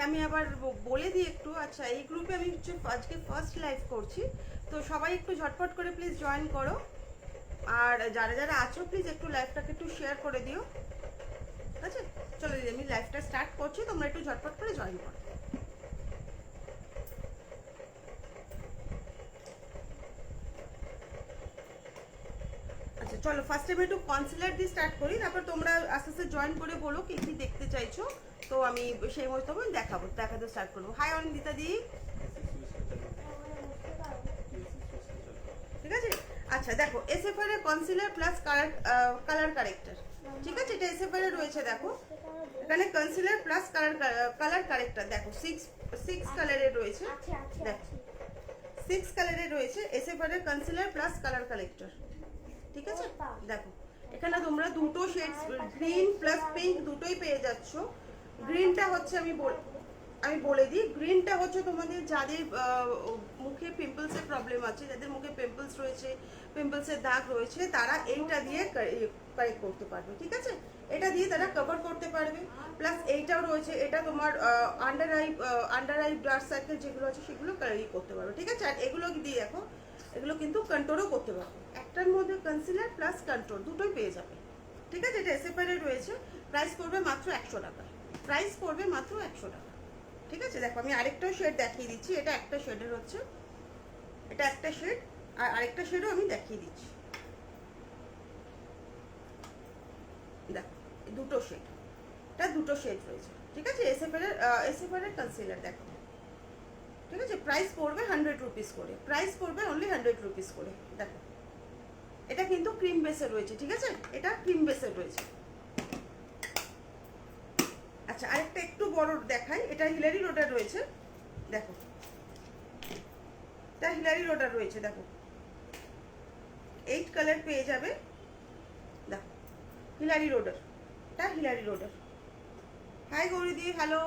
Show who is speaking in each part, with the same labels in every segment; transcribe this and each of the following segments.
Speaker 1: আমি আবার বলে দিই একটু। আচ্ছা, এই গ্রুপে আমি হচ্ছে আজকে ফার্স্ট লাইভ করছি, তো সবাই একটু ঝটপট করে প্লিজ জয়েন করো। আর যারা যারা আছো প্লিজ একটু লাইভটাকে একটু শেয়ার করে দিও, ঠিক আছে? চলো দিদি, আমি লাইভটা স্টার্ট করছি, তোমরা একটু ঝটপট করে জয়েন করো। আচ্ছা চলো, ফার্স্টে আমি একটু কনসিলার দিয়ে স্টার্ট করি, তারপর তোমরা আস্তে আস্তে জয়েন করে বলো কি কি দেখতে চাইছো, তো আমি সেই মতো দেখাতে স্টার্ট করবো। হাই অনিন্দিতা দি, ঠিক আছে? আচ্ছা দেখো, এসএফআর এর কনসিলার প্লাস কালার কারেক্টর, ঠিক আছে? এটা এসএফআর এর রয়েছে, দেখো এখানে কনসিলার প্লাস কালার কারেক্টর, দেখো সিক্স কালারের রয়েছে, দেখো 6 কালারের রয়েছে এসএফআর এর কনসিলার প্লাস কালার কালেক্টর, ঠিক আছে? দেখো এখানে তোমরা দুটো শেডস, গ্রিন প্লাস পিঙ্ক দুটোই পেয়ে যাচ্ছ। গ্রিনটা হচ্ছে আমি বলে দিই, গ্রিনটা হচ্ছে তোমাদের যাদের মুখে পিম্পলসের প্রবলেম আছে, যাদের মুখে পিম্পলস রয়েছে, পিম্পলসের দাগ রয়েছে, তারা এইটা দিয়ে কারেক্ট করতে পারবে, ঠিক আছে? এটা দিয়ে তারা কভার করতে পারবে। প্লাস এইটাও রয়েছে, এটা তোমার আন্ডার আই ডার্ক সার্কেল যেগুলো আছে সেগুলো কারেক্ট করতে পারবে, ঠিক আছে? আর এগুলো দিয়ে দেখো, এগুলো কিন্তু কন্ট্রোলও করতে পারবে। একটার মধ্যে কনসিলার প্লাস কন্ট্রোল দুটোই পেয়ে যাবে, ঠিক আছে? এটা এসএফআর এর রয়েছে, প্রাইস পড়বে মাত্র 100 টাকা, প্রাইস পড়বে মাত্র 100 টাকা, ঠিক আছে? দেখো আমি আরেকটা শেড দেখিয়ে দিচ্ছি, এটা একটা শেডের হচ্ছে, এটা একটা শেড, আর আরেকটা শেডও আমি দেখিয়ে দিচ্ছি। দেখো দুটো শেড, এটা দুটো শেড রয়েছে, ঠিক আছে? এসএফআর এর কনসিলার দেখো, ঠিক আছে? প্রাইস পড়বে 100 রুপিস করে, প্রাইস পড়বে অনলি 100 রুপিস করে। দেখো এটা কিন্তু ক্রিম বেসের রয়েছে, ঠিক আছে? এটা ক্রিম বেসের রয়েছে। আচ্ছা আরেকটা একটু বড় দেখাই, এটা হিলারি রোডার রয়েছে, দেখো এটা হিলারি রোডার রয়েছে, দেখো 8 কালার পেয়ে যাবে। দেখো হিলারি রোডার, এটা হিলারি রোডার। হাই গৌরীদি, হ্যালো।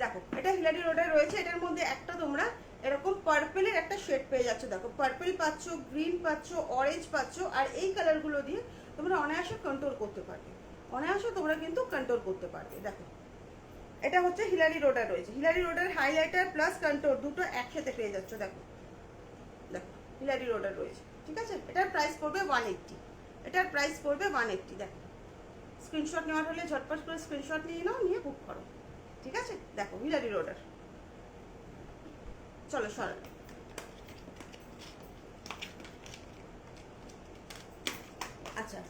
Speaker 1: দেখো এটা হিলারি রোডার রয়েছে, এটার মধ্যে একটা তোমরা এরকম পার্পেলের একটা শেড পেয়ে যাচ্ছ, দেখো পার্পেল পাচ্ছ, গ্রিন পাচ্ছ, অরেঞ্জ পাচ্ছ, আর এই কালারগুলো দিয়ে তোমরা অনায়াসে কন্ট্রোল করতে পারবে, অনায়াসে তোমরা কিন্তু কন্ট্রোল করতে পারবে। দেখো এটা হচ্ছে হিলারি রোডার রয়েছে, হিলারি রোডার হাইলাইটার প্লাস কন্ট্রোল দুটো একসাথে পেয়ে যাচ্ছ। দেখো দেখো হিলারি রোডার রয়েছে, ঠিক আছে? এটার প্রাইস পড়বে 180, এটার প্রাইস পড়বে 180। দেখো স্ক্রিনশট নেওয়ার হলে ঝটপট করে স্ক্রিনশট নিয়ে নাও, নিয়ে বুক করো, ঠিক আছে? দেখো হিলারি রোডার। চলো সর, আচ্ছা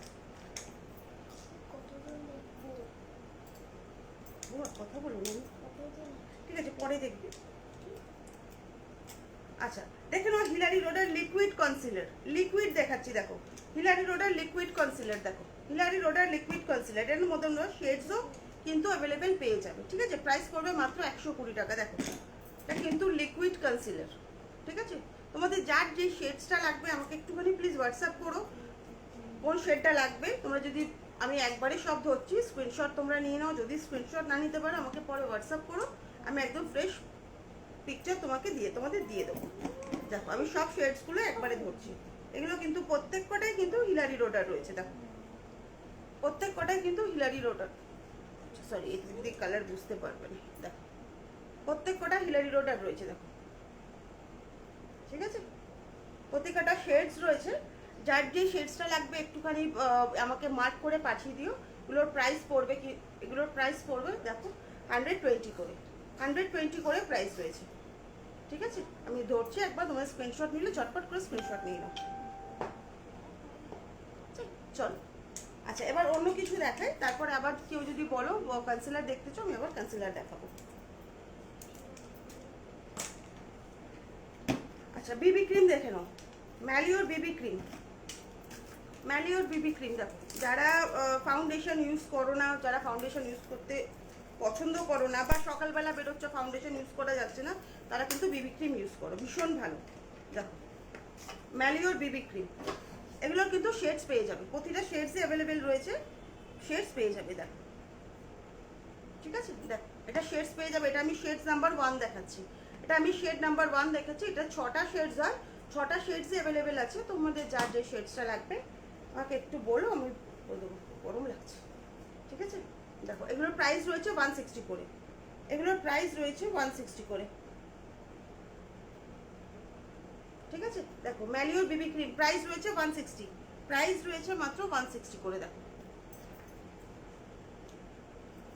Speaker 1: কথা বলুন, ঠিক আছে পরে দেখবি। আচ্ছা দেখে নাও হিলারি রোডার লিকুইড কনসিলার, লিকুইড দেখাচ্ছি, দেখো হিলারি রোডার লিকুইড কনসিলার, দেখো হিলারি রোডার লিকুইড কনসিলার, এর মধ্যে শেডসও কিন্তু অ্যাভেলেবেল পেয়ে যাবে, ঠিক আছে? প্রাইস পড়বে মাত্র 120 টাকা। দেখো এটা কিন্তু লিকুইড কনসিলার, ঠিক আছে? তোমাদের যার যে শেডসটা লাগবে আমাকে একটুখানি প্লিজ হোয়াটসঅ্যাপ করো, কোন শেডটা লাগবে। তোমরা যদি, আমি একবারে সব ধরছি, স্ক্রিনশট তোমরা নিয়ে নাও, যদি স্ক্রিনশট না নিতে পারো আমাকে পরে হোয়াটসঅ্যাপ করো, আমি একদম ফ্রেশ পিকচার তোমাদের দিয়ে দেবো। দেখো আমি সব শেডসগুলো একবারে ধরছি, এগুলো কিন্তু প্রত্যেক কটাই কিন্তু হিলারি রোডার রয়েছে, দেখো প্রত্যেক কটাই কিন্তু হিলারি রোডার, সরি এই দিদি কালার বুঝতে পারবে না, দেখো প্রত্যেক কটা হিলারি রোডার রয়েছে, দেখো ঠিক আছে? প্রত্যেকটা শেডস রয়েছে, যার যে শেডসটা লাগবে একটুখানি আমাকে মার্ক করে পাঠিয়ে দিও। এগুলোর প্রাইস পড়বে কি, এগুলোর প্রাইস পড়বে দেখো 120 করে, 120 করে প্রাইস রয়েছে, ঠিক আছে? আমি ধরছি একবার, তোমার স্ক্রিনশট নিলে ঝটপট করে স্ক্রিনশট নিয়ে নাও, চলো। আচ্ছা এবার অন্য কিছু দেখাই, তারপরে আবার কেউ যদি বলো কনসিলার দেখতে চাও, আমি আবার কনসিলার দেখাবো। আচ্ছা বিবি ক্রিম দেখে নাও, ম্যালিওর বিবি ক্রিম, ম্যালিওর বিবি ক্রিম। দেখো যারা ফাউন্ডেশন ইউজ করো না, যারা ফাউন্ডেশন ইউজ করতে পছন্দ করো না, বা সকালবেলা বেরোচ্ছ ফাউন্ডেশন ইউজ করা যাচ্ছে না, তারা কিন্তু বিবি ক্রিম ইউজ করো, ভীষণ ভালো। দেখো ম্যালিওর বিবি ক্রিম, এগুলোর কিন্তু শেডস পেয়ে যাবে, প্রতিটা শেডসই অ্যাভেলেবেল রয়েছে, শেডস পেয়ে যাবে। দেখো ঠিক আছে, দেখো এটা শেডস পেয়ে যাবে, এটা আমি শেডস নাম্বার 1 দেখাচ্ছি, এটা আমি শেড নাম্বার 1 দেখাচ্ছি। এটা 6টা শেডস হয়, 6টা শেডসই অ্যাভেলেবেল আছে, তোমাদের যার যে শেডসটা লাগবে আমাকে একটু বলো, আমি বলে দেবো, গরম লাগছে, ঠিক আছে? দেখো এগুলোর প্রাইস রয়েছে 160 করে, এগুলোর প্রাইস রয়েছে 160 করে, ঠিক আছে। দেখো ম্যালিওর বিবি ক্রিম প্রাইস রয়েছে 160, প্রাইস রয়েছে মাত্র 160 করে। দেখো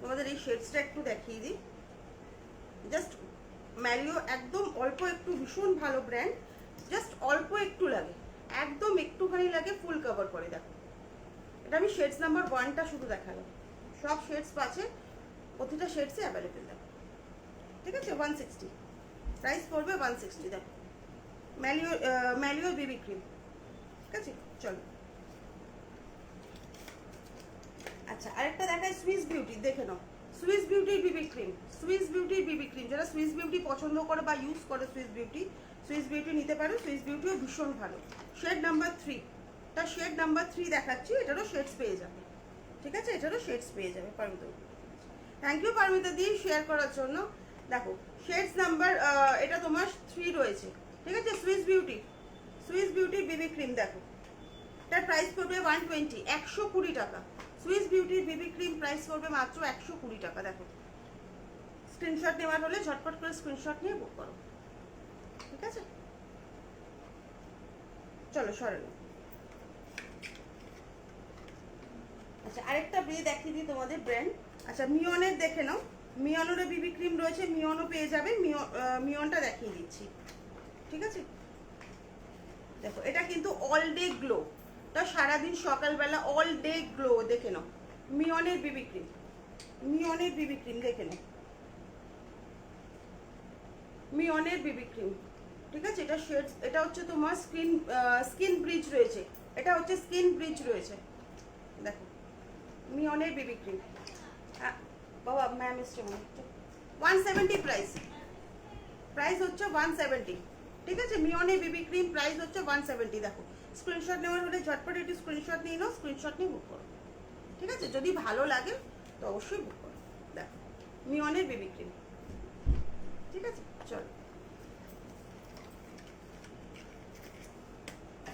Speaker 1: তোমাদের এই শেডসটা একটু দেখিয়ে দিই, জাস্ট ম্যালিও একদম অল্প একটু, ভীষণ ভালো ব্র্যান্ড, জাস্ট অল্প একটু লাগে, একদম একটুখানি লাগে, ফুল কভার করে। দেখো এটা আমি শেডস নাম্বার 1টা শুধু দেখালাম, সব শেডস আছে, প্রতিটা শেডসে অ্যাভেলেবেল। দেখো ঠিক আছে, 160 প্রাইস পড়বে 160। দেখো ম্যালিওর বিবি ক্রিম, ঠিক আছে। চলো আচ্ছা আরেকটা দেখাই, সুইস বিউটি, দেখে নাও সুইস বিউটির বিবি ক্রিম, সুইস বিউটির বিবি ক্রিম, যারা সুইস বিউটি পছন্দ করে বা ইউজ করে সুইস বিউটি নিতে পারো। সুইস বিউটিও ভীষণ ভালো। শেড নাম্বার 3, তা শেড নাম্বার 3 দেখাচ্ছি, এটারও শেডস পেয়ে যাবে, ঠিক আছে, এটারও শেডস পেয়ে যাবে। পারমিতা, থ্যাংক ইউ পারমিতা দি শেয়ার করার জন্য। দেখো শেডস নাম্বার এটা তোমার 3 রয়েছে, ঠিক আছে। সুইস বিউটির বিবি ক্রিম, দেখো এটার প্রাইস পড়বে 120, 120 টাকা। সুইস বিউটির বিবি ক্রিম প্রাইস পড়বে মাত্র 120 টাকা। দেখো স্ক্রিনশট নেওয়ার হলে ঝটপট করে স্ক্রিনশট নিয়ে বুক করো, ঠিক আছে। চলো সরানো। আচ্ছা আরেকটা দেখিয়ে দিই তোমাদের ব্র্যান্ড। আচ্ছা মিয়নের দেখে নাও, মিয়নেরও বিবি ক্রিম রয়েছে, মিয়নও পেয়ে যাবে। মিয়নটা দেখিয়ে দিচ্ছি, ঠিক আছে। দেখো এটা কিন্তু অল ডে গ্লো, তা সারাদিন সকালবেলা অল ডে গ্লো, দেখে নাও। মিয়নের বিবি ক্রিম, মিয়নের বিবি ক্রিম দেখে নাও, মিয়নের বিবি ক্রিম, ঠিক আছে। এটা শেডস, এটা হচ্ছে তোমার স্কিন ব্রিজ রয়েছে, এটা হচ্ছে স্কিন ব্রিজ রয়েছে। দেখো মিয়নের বিবি ক্রিম, বাবা ম্যাম এসছে 170 প্রাইস হচ্ছে 170, ঠিক আছে। মিয়নের বিবি ক্রিম প্রাইস হচ্ছে 170। দেখো স্ক্রিনশট নেওয়ার হলে ঝটপট একটু স্ক্রিনশট নিয়ে নাও, স্ক্রিনশট নিয়ে বুক করো, ঠিক আছে। যদি ভালো লাগে তো অবশ্যই বুক করো। দেখো মিয়নের বিবি ক্রিম, ঠিক আছে। চলো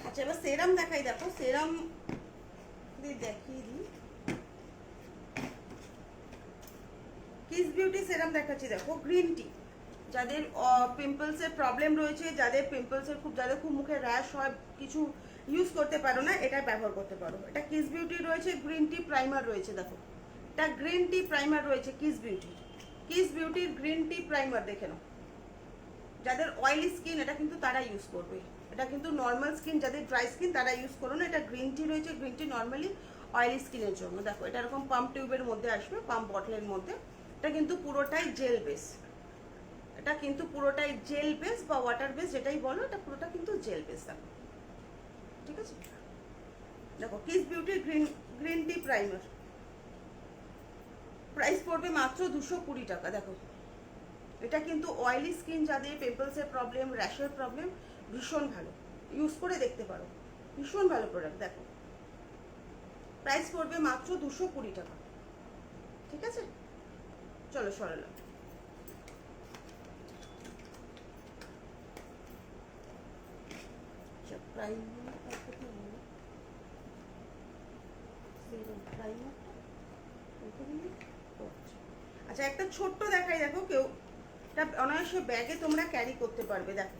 Speaker 1: আচ্ছা এবার সেরাম দেখাই। দেখো সেরাম দেখিয়ে দিই, কিস বিউটি সেরাম দেখাচ্ছি। দেখো গ্রিন টি, যাদের পিম্পলসের প্রবলেম রয়েছে, যাদের খুব মুখে র্যাশ হয়, কিছু ইউজ করতে পারো না, এটা ব্যবহার করতে পারো। এটা কিস বিউটি রয়েছে, গ্রিন টি প্রাইমার রয়েছে। দেখো এটা গ্রিন টি প্রাইমার রয়েছে কিস বিউটির গ্রিন টি প্রাইমার, দেখে নাও। যাদের অয়েলি স্কিন এটা কিন্তু তারা ইউজ করবে, এটা কিন্তু নর্মাল স্কিন, যাদের ড্রাই স্কিন তারা ইউজ করো না। এটা গ্রিন টি রয়েছে, গ্রিন টি নর্মালি অয়েলি স্কিনের জন্য। দেখো এটা এরকম পাম্প টিউবের মধ্যে আসবে, পাম্প বটলের মধ্যে। এটা কিন্তু পুরোটাই জেল বেস, এটা কিন্তু পুরোটাই জেল বেস বা ওয়াটার বেস যেটাই বলো, এটা পুরোটা কিন্তু জেল বেস। দেখো ঠিক আছে। দেখো কিস বিউটির গ্রিন টি প্রাইমার প্রাইস পড়বে মাত্র 220 টাকা। দেখো এটা কিন্তু অয়েলি স্কিন, যাদের পিম্পলসের প্রবলেম, র্যাশের প্রবলেম, ভীষণ ভালো, ইউজ করে দেখতে পারো, ভীষণ ভালো প্রোডাক্ট। দেখো প্রাইস পড়বে মাত্র 220 টাকা, ঠিক আছে। চলো সরালাম। আচ্ছা একটা ছোট্ট দেখাই, দেখো কেউ এটা অনায়াসে ব্যাগে তোমরা ক্যারি করতে পারবে। দেখো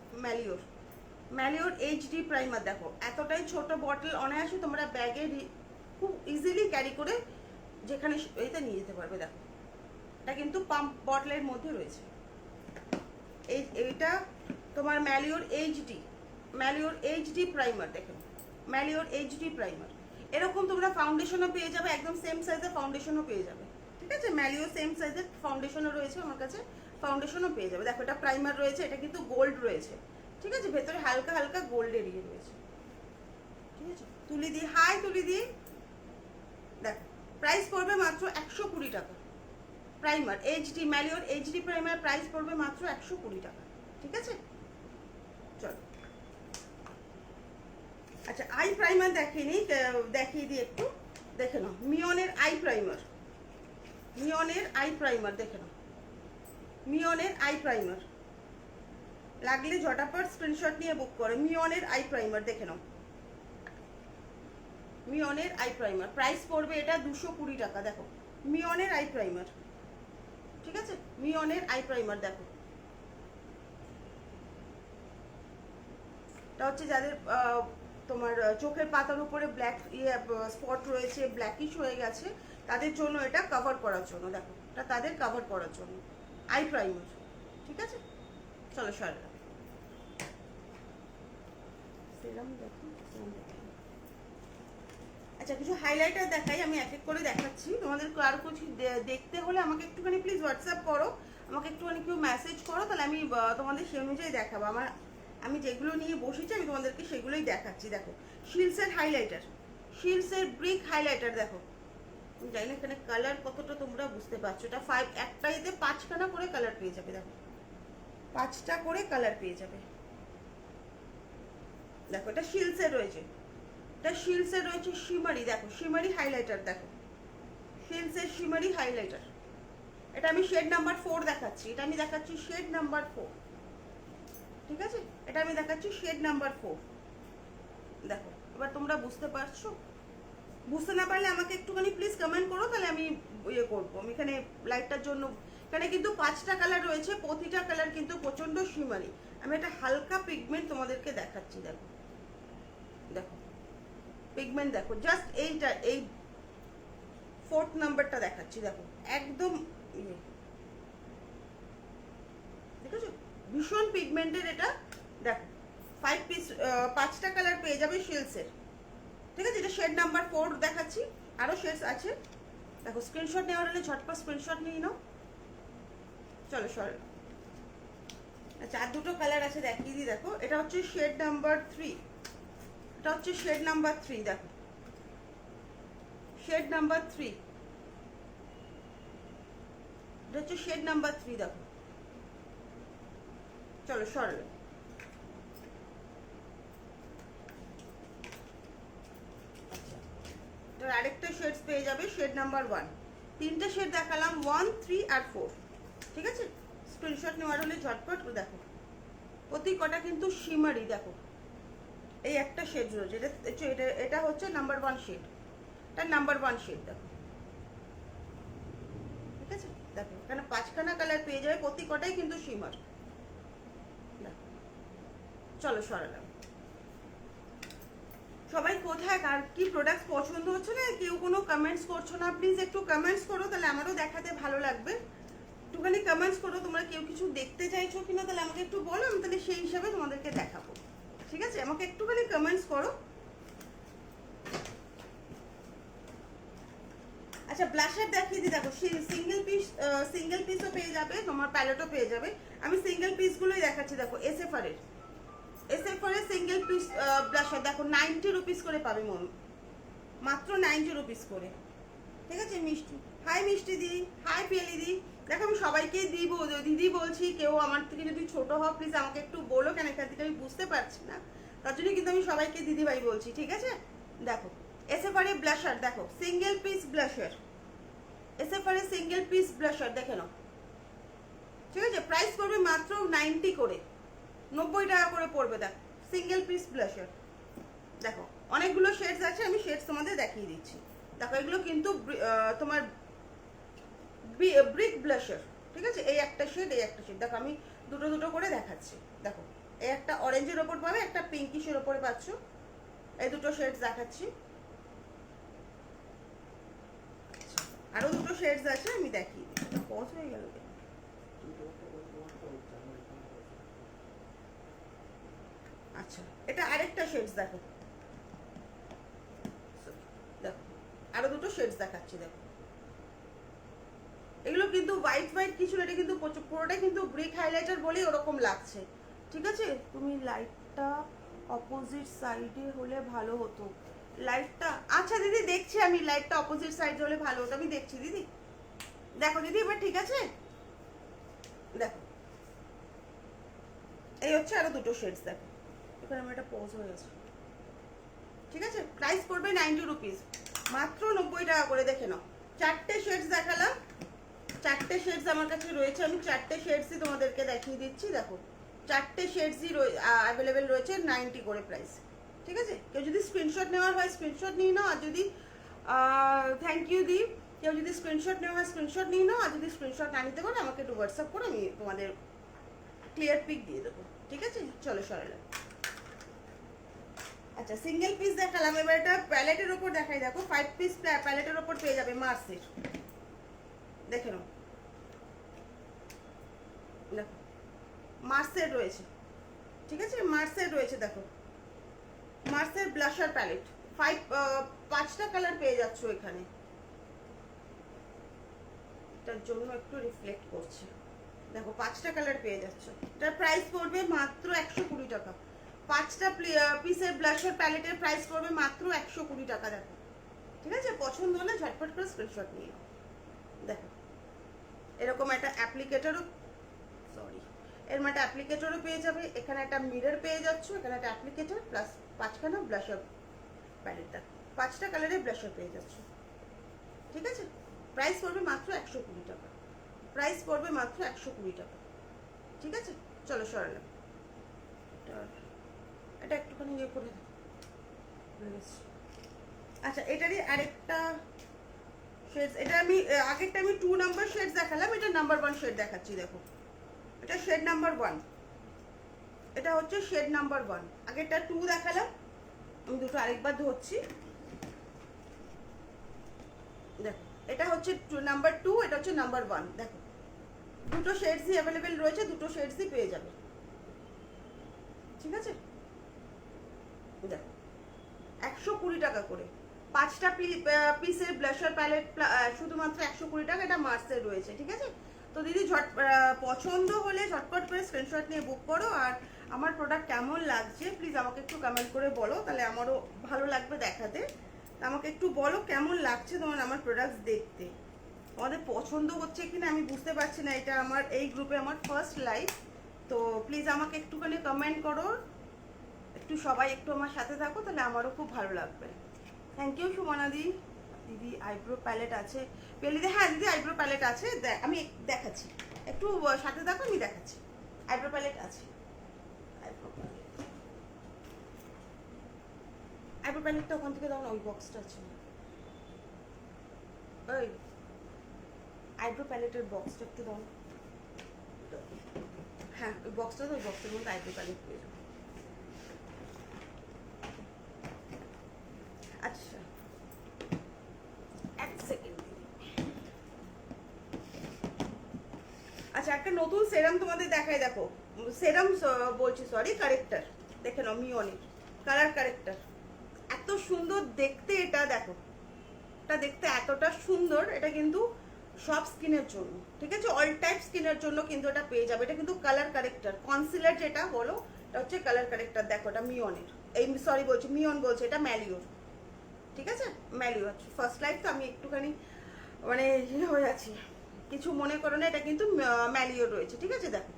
Speaker 1: ম্যালিওর এইচডি প্রাইমার, দেখো এতটাই ছোট বটল, অনায়াসে তোমরা ব্যাগে খুব ইজিলি ক্যারি করে যেখানে এইটা নিয়ে যেতে পারবে। দেখো এটা কিন্তু পাম্প বটলের মধ্যে রয়েছে। এইটা তোমার ম্যালিওর এইচডি প্রাইমার, দেখো ম্যালিওর এইচডি প্রাইমার। এরকম তোমরা ফাউন্ডেশনও পেয়ে যাবে, একদম সেম সাইজের ফাউন্ডেশনও পেয়ে যাবে, ঠিক আছে। ম্যালিওর সেম সাইজের ফাউন্ডেশনও রয়েছে আমার কাছে, ফাউন্ডেশনও পেয়ে যাবে। দেখো এটা প্রাইমার রয়েছে, এটা কিন্তু গোল্ড রয়েছে, ঠিক আছে। ভেতরে হালকা হালকা গোল্ডের ইয়ে রয়েছে, ঠিক আছে। তুলি দি দেখো প্রাইস পড়বে মাত্র 120 টাকা। Primer HD, Maliao HD primer price পড়বে মাত্র 120 টাকা, ঠিক আছে। চলো আচ্ছা আই প্রাইমার দেখিয়ে দিই একটু, দেখে নাও। মিয়নের আই প্রাইমার দেখে নাও, মিয়নের আই প্রাইমার লাগলে ঝটাপট স্ক্রিনশট নিয়ে বুক করো। মিয়নের আই প্রাইমার দেখে নাও, মিয়নের আই প্রাইমার প্রাইস পড়বে এটা 220 টাকা। দেখো মিয়নের আই প্রাইমার, ঠিক আছে, মিয়নের আই প্রাইমার দেখো, এটা হচ্ছে যাদের তোমার চোখের পাতার উপরে ব্ল্যাক স্পট রয়েছে, ব্ল্যাকিশ হয়ে গেছে, তাদের জন্য এটা কভার করার জন্য, দেখো এটা তাদের কভার করার জন্য আই প্রাইমার। ঠিক আছে, চলো সর সেরাম দেখো। আচ্ছা, কিছু হাইলাইটার দেখাই, আমি এক এক করে দেখাচ্ছি তোমাদের। আর কিছু দেখতে হলে আমাকে একটুখানি প্লিজ হোয়াটসঅ্যাপ করো, আমাকে একটুখানি কেউ মেসেজ করো, তাহলে আমি তোমাদের সেই অনুযায়ী দেখাবো। আমি যেগুলো নিয়ে বসেছি আমি তোমাদেরকে সেগুলোই দেখাচ্ছি। দেখো শিলসের হাইলাইটার, শিলসের ব্রিক হাইলাইটার দেখো, জানি না এখানে কালার কতটা তোমরা বুঝতে পারছো। এটা একটাইতে 5খানা করে কালার পেয়ে যাবে, দেখো 5টা করে কালার পেয়ে যাবে। দেখো এটা শিলসের রয়েছে, এটা শিলসের রয়েছে শিমারি, দেখো শিমারি হাইলাইটার, দেখো শিলসের শিমারি হাইলাইটার। এটা আমি শেড নাম্বার 4 দেখাচ্ছি, এটা আমি দেখাচ্ছি শেড নাম্বার 4। ঠিক আছে, এটা আমি দেখাচ্ছি শেড নাম্বার 4। দেখো এবার তোমরা বুঝতে পারছো? বুঝতে না পারলে আমাকে একটুখানি প্লিজ কমেন্ট করো, তাহলে আমি ইয়ে করবো। আমি এখানে লাইটটার জন্য, এখানে কিন্তু 5টা কালার রয়েছে, প্রতিটা কালার কিন্তু প্রচন্ড শিমারি। আমি একটা হালকা পিগমেন্ট তোমাদেরকে দেখাচ্ছি, দেখো দেখো পিগমেন্ট দেখো, জাস্ট এইটা, এই 4th নাম্বারটা দেখাচ্ছি, দেখো একদম ইয়ে, দেখেছো ভীষণ পিগমেন্টের এটা। দেখো 5 পিস 5টা কালার পেয়ে যাবে শিলসের। ঠিক আছে, এটা শেড নাম্বার 4 দেখাচ্ছি, আরও শেডস আছে। দেখো স্ক্রিনশট নেওয়ার হলে ঝটপট স্ক্রিনশট নিয়ে নাও। চলো সর। আচ্ছা, আর দুটো কালার আছে দেখিয়ে দিই। দেখো এটা হচ্ছে শেড নাম্বার 3, এটা হচ্ছে শেড নাম্বার 3, দেখো শেড নাম্বার 3, এটা হচ্ছে শেড নাম্বার 3, দেখো। চলো সরলে। এটার আরেকটা শেডস পেয়ে যাবে, শেড নাম্বার 1। 3টে শেড দেখালাম, 1, 3 আর 4। ঠিক আছে, স্ক্রিনশট নেওয়ার হলে ঝটপট। দেখো প্রতি কটা কিন্তু শিমারি, দেখো এই একটা শেড রয়েছে, এটা হচ্ছে নাম্বার 1 শেড, এটা নাম্বার 1 শেড। দেখো ঠিক আছে, দেখো এখানে 5খানা কালার পেয়ে যাবে, প্রতি কটাই কিন্তু শিমার। দেখো চলো সরালাম। সবাই কোথায় কার কি প্রোডাক্ট পছন্দ হচ্ছে না, কেউ কোনো কমেন্টস করছো না, প্লিজ একটু কমেন্টস করো, তাহলে আমারও দেখাতে ভালো লাগবে। একটুখানি কমেন্টস করো তোমরা, কেউ কিছু দেখতে চাইছো কিনা, তাহলে আমাকে একটু বলো, আমি তাহলে সেই হিসাবে তোমাদেরকে দেখাবো। ঠিক আছে, আমাকে একটুখানি কমেন্টস করো। আচ্ছা, ব্লাশার দেখিয়ে দিই। দেখো সিঙ্গেল পিসও পেয়ে যাবে, তোমার প্যালেটও পেয়ে যাবে। আমি সিঙ্গেল পিসগুলোই দেখাচ্ছি। দেখো এসএফআর এর সিঙ্গেল পিস ব্লাশার দেখো 90 রুপিস করে পাবে মন, মাত্র 90 রুপিস করে। ঠিক আছে, মিষ্টি হাই মিষ্টি দি, হাই পিয়ালি দি। দেখো আমি সবাইকে দিদি বলছি, কেউ আমার থেকে যদি ছোট হও প্লিজ আমাকে একটু বলো, কেন এখান থেকে আমি বুঝতে পারছি না, তার জন্য কিন্তু আমি সবাইকে দিদিভাই বলছি। ঠিক আছে, দেখো এসএফআর এর ব্লাশার, দেখো সিঙ্গেল পিস ব্লাশার, এসএফআর এর সিঙ্গেল পিস ব্লাশার দেখে নাও। ঠিক আছে, প্রাইস পড়বে মাত্র 90 করে, 90 টাকা করে পড়বে। দেখো সিঙ্গেল পিস ব্লাশার, দেখো অনেকগুলো শেডস আছে, আমি শেডস তোমাদের দেখিয়ে দিচ্ছি। দেখো এগুলো কিন্তু তোমার ব্রিক ব্লাশার। ঠিক আছে, এই একটা শেড, এই একটা শেড। দেখো আমি দুটো দুটো করে দেখাচ্ছি। দেখো এই একটা অরেঞ্জের ওপর পাবে, একটা পিঙ্কিশের ওপরে পাচ্ছ। এই দুটো শেডস দেখাচ্ছি, আরো দুটো শেডস আছে, আমি দেখিয়ে দিই। পজ হয়ে গেল। আচ্ছা, এটা আরেকটা শেডস, দেখো দেখো আরো দুটো শেডস দেখাচ্ছি। দেখো এগুলো কিন্তু হোয়াইট কিছু না, এটা কিন্তু পুরোটাই কিন্তু ব্রিক হাইলাইটার বলেই ওরকম লাগছে। ঠিক আছে, তুমি লাইটটা অপোজিট সাইডে হলে ভালো হতো। লাইটটা, আচ্ছা দিদি দেখছি আমি, লাইটটা অপোজিট সাইডে হলে ভালো হতো, আমি দেখছি দিদি। দেখো দিদি এবার ঠিক আছে। দেখো এই হচ্ছে আরো দুটো শেডস। দেখো এখানে আমার একটা পজ হয়ে গেছে। ঠিক আছে, প্রাইস পড়বে 90 রুপিস, মাত্র 90 টাকা করে। দেখে নাও, 4টে শেডস দেখালাম, 4টে শেডস আমার কাছে রয়েছে, আমি 4টে শেডসই তোমাদেরকে দেখিয়ে দিচ্ছি। দেখো 4টে শেডসই অ্যাভেলেবেল রয়েছে, 90 করে প্রাইস। ঠিক আছে, কেউ যদি স্ক্রিনশট নেওয়ার হয় স্ক্রিনশট নিয়ে নাও, আর যদি থ্যাংক ইউ দি, কেউ যদি স্ক্রিনশট নেওয়া হয় স্ক্রিনশট নিয়ে নাও, আর যদি স্ক্রিনশট না নিতে পারো আমাকে একটু হোয়াটসঅ্যাপ করে আমি তোমাদের ক্লিয়ার পিক দিয়ে দেবো, ঠিক আছে? চলো সরালাম। আচ্ছা সিঙ্গেল পিস দেখালাম, এবার এটা প্যালেটের ওপর দেখাই। দেখো 5 পিস প্যালেটের ওপর পেয়ে যাবে মার্সের, দেখে নাও, দেখো মার্সের রয়েছে, ঠিক আছে? মার্সের রয়েছে, দেখো মার্সের ব্লাশার প্যালেট 5টা কালার পেয়ে যাচ্ছ এখানে। এটার জন্য একটু রিফ্লেক্ট করছে, দেখো 5টা কালার পেয়ে যাচ্ছ। এটার প্রাইস পড়বে মাত্র 120 টাকা। 5টা পিসের ব্লাশার প্যালেটের প্রাইস পড়বে মাত্র 120 টাকা। দেখো ঠিক আছে, পছন্দ হলে ঝটপট করে স্ক্রিনশট নিয়ে নাও। দেখো এরকম একটা অ্যাপ্লিকেটরও, সরি, এর একটা অ্যাপ্লিকেটরও পেয়ে যাবে, এখানে একটা মিরর পেয়ে যাচ্ছ, এখানে একটা অ্যাপ্লিকেটর প্লাস 5খানা ব্লাশার প্যালেটটা, 5টা কালারের ব্লাশার পেয়ে যাচ্ছ, ঠিক আছে? প্রাইস পড়বে মাত্র 120 টাকা, প্রাইস পড়বে মাত্র 120 টাকা, ঠিক আছে? চলো সরালাম। এটা একটুখানি ইয়ে করে দাও। আচ্ছা এটারই আরেকটা শেডস, এটা আমি আগেরটা আমি 2 নাম্বার শেডস দেখালাম, এটা নাম্বার 1 শেড দেখাচ্ছি। দেখো এটা শেড নাম্বার 1, এটা হচ্ছে শেড নাম্বার 1। আগেরটা 2 দেখালাম, আমি দুটো আরেকবার ধরছি। দেখো এটা হচ্ছে নাম্বার 2, এটা হচ্ছে নাম্বার 1। দেখো দুটো শেডসই অ্যাভেলেবেল রয়েছে, দুটো শেডসই পেয়ে যাবে, ঠিক আছে? দেখো 120 টাকা করে 5টা পিসের ব্লাশার প্যালেট, শুধুমাত্র 120 টাকা। এটা মার্সের রয়েছে, ঠিক আছে? তো দিদি পছন্দ হলে ঝটপট করে স্ক্রিনশট নিয়ে বুক করো, আর আমার প্রোডাক্ট কেমন লাগছে প্লিজ আমাকে একটু কমেন্ট করে বলো, তাহলে আমারও ভালো লাগবে দেখাতে। আমাকে একটু বলো কেমন লাগছে তোমার আমার প্রোডাক্টস দেখতে, আমাদের পছন্দ হচ্ছে কিনা আমি বুঝতে পারছি না। এটা আমার এই গ্রুপে আমার ফার্স্ট লাইভ, তো প্লিজ আমাকে একটুখানি কমেন্ট করো, একটু সবাই একটু আমার সাথে থাকো, তাহলে আমারও খুব ভালো লাগবে। থ্যাংক ইউ সুমনা দি। দিদি আইব্রো প্যালেট আছে পেলিতে? হ্যাঁ দিদি আইব্রো প্যালেট আছে, আমি দেখাচ্ছি, একটু সাথে থাকো, আমি দেখাচ্ছি। আইব্রো প্যালেট আছে, আইব্রো প্যালেট, আইব্রো প্যালেটটা ওখান থেকে দাও না, ওই বক্সটা আছে, ওই আইব্রো প্যালেটের বক্সটা একটু দাও। হ্যাঁ ওই বক্সটা তো, ওই বক্সের মধ্যে আইব্রো প্যালেট পেয়ে যাবো। আচ্ছা এক সেকেন্ড। আচ্ছা একটা নতুন সেরাম তোমাদের দেখাই, দেখো সেরাম বলছি, সরি কারেক্টার, দেখে নাও মিওনের কালার কারেক্টার, এত সুন্দর দেখতে এটা। দেখো এটা দেখতে এতটা সুন্দর, এটা কিন্তু সব স্কিনের জন্য, ঠিক আছে? অল টাইপ স্কিনের জন্য কিন্তু এটা পেয়ে যাবে। এটা কিন্তু কালার কারেক্টার কনসিলার যেটা বলো, এটা হচ্ছে কালার কারেক্টার। দেখো এটা মিওনের, এই সরি বলছি মিওন বলছি, এটা ম্যালিওর, ঠিক আছে? ম্যালিওর ফার্স্ট লাইফ, তো আমি একটুখানি মানে হয়ে যাচ্ছি, কিছু মনে করো না, এটা কিন্তু ম্যালিওর রয়েছে, ঠিক আছে? দেখো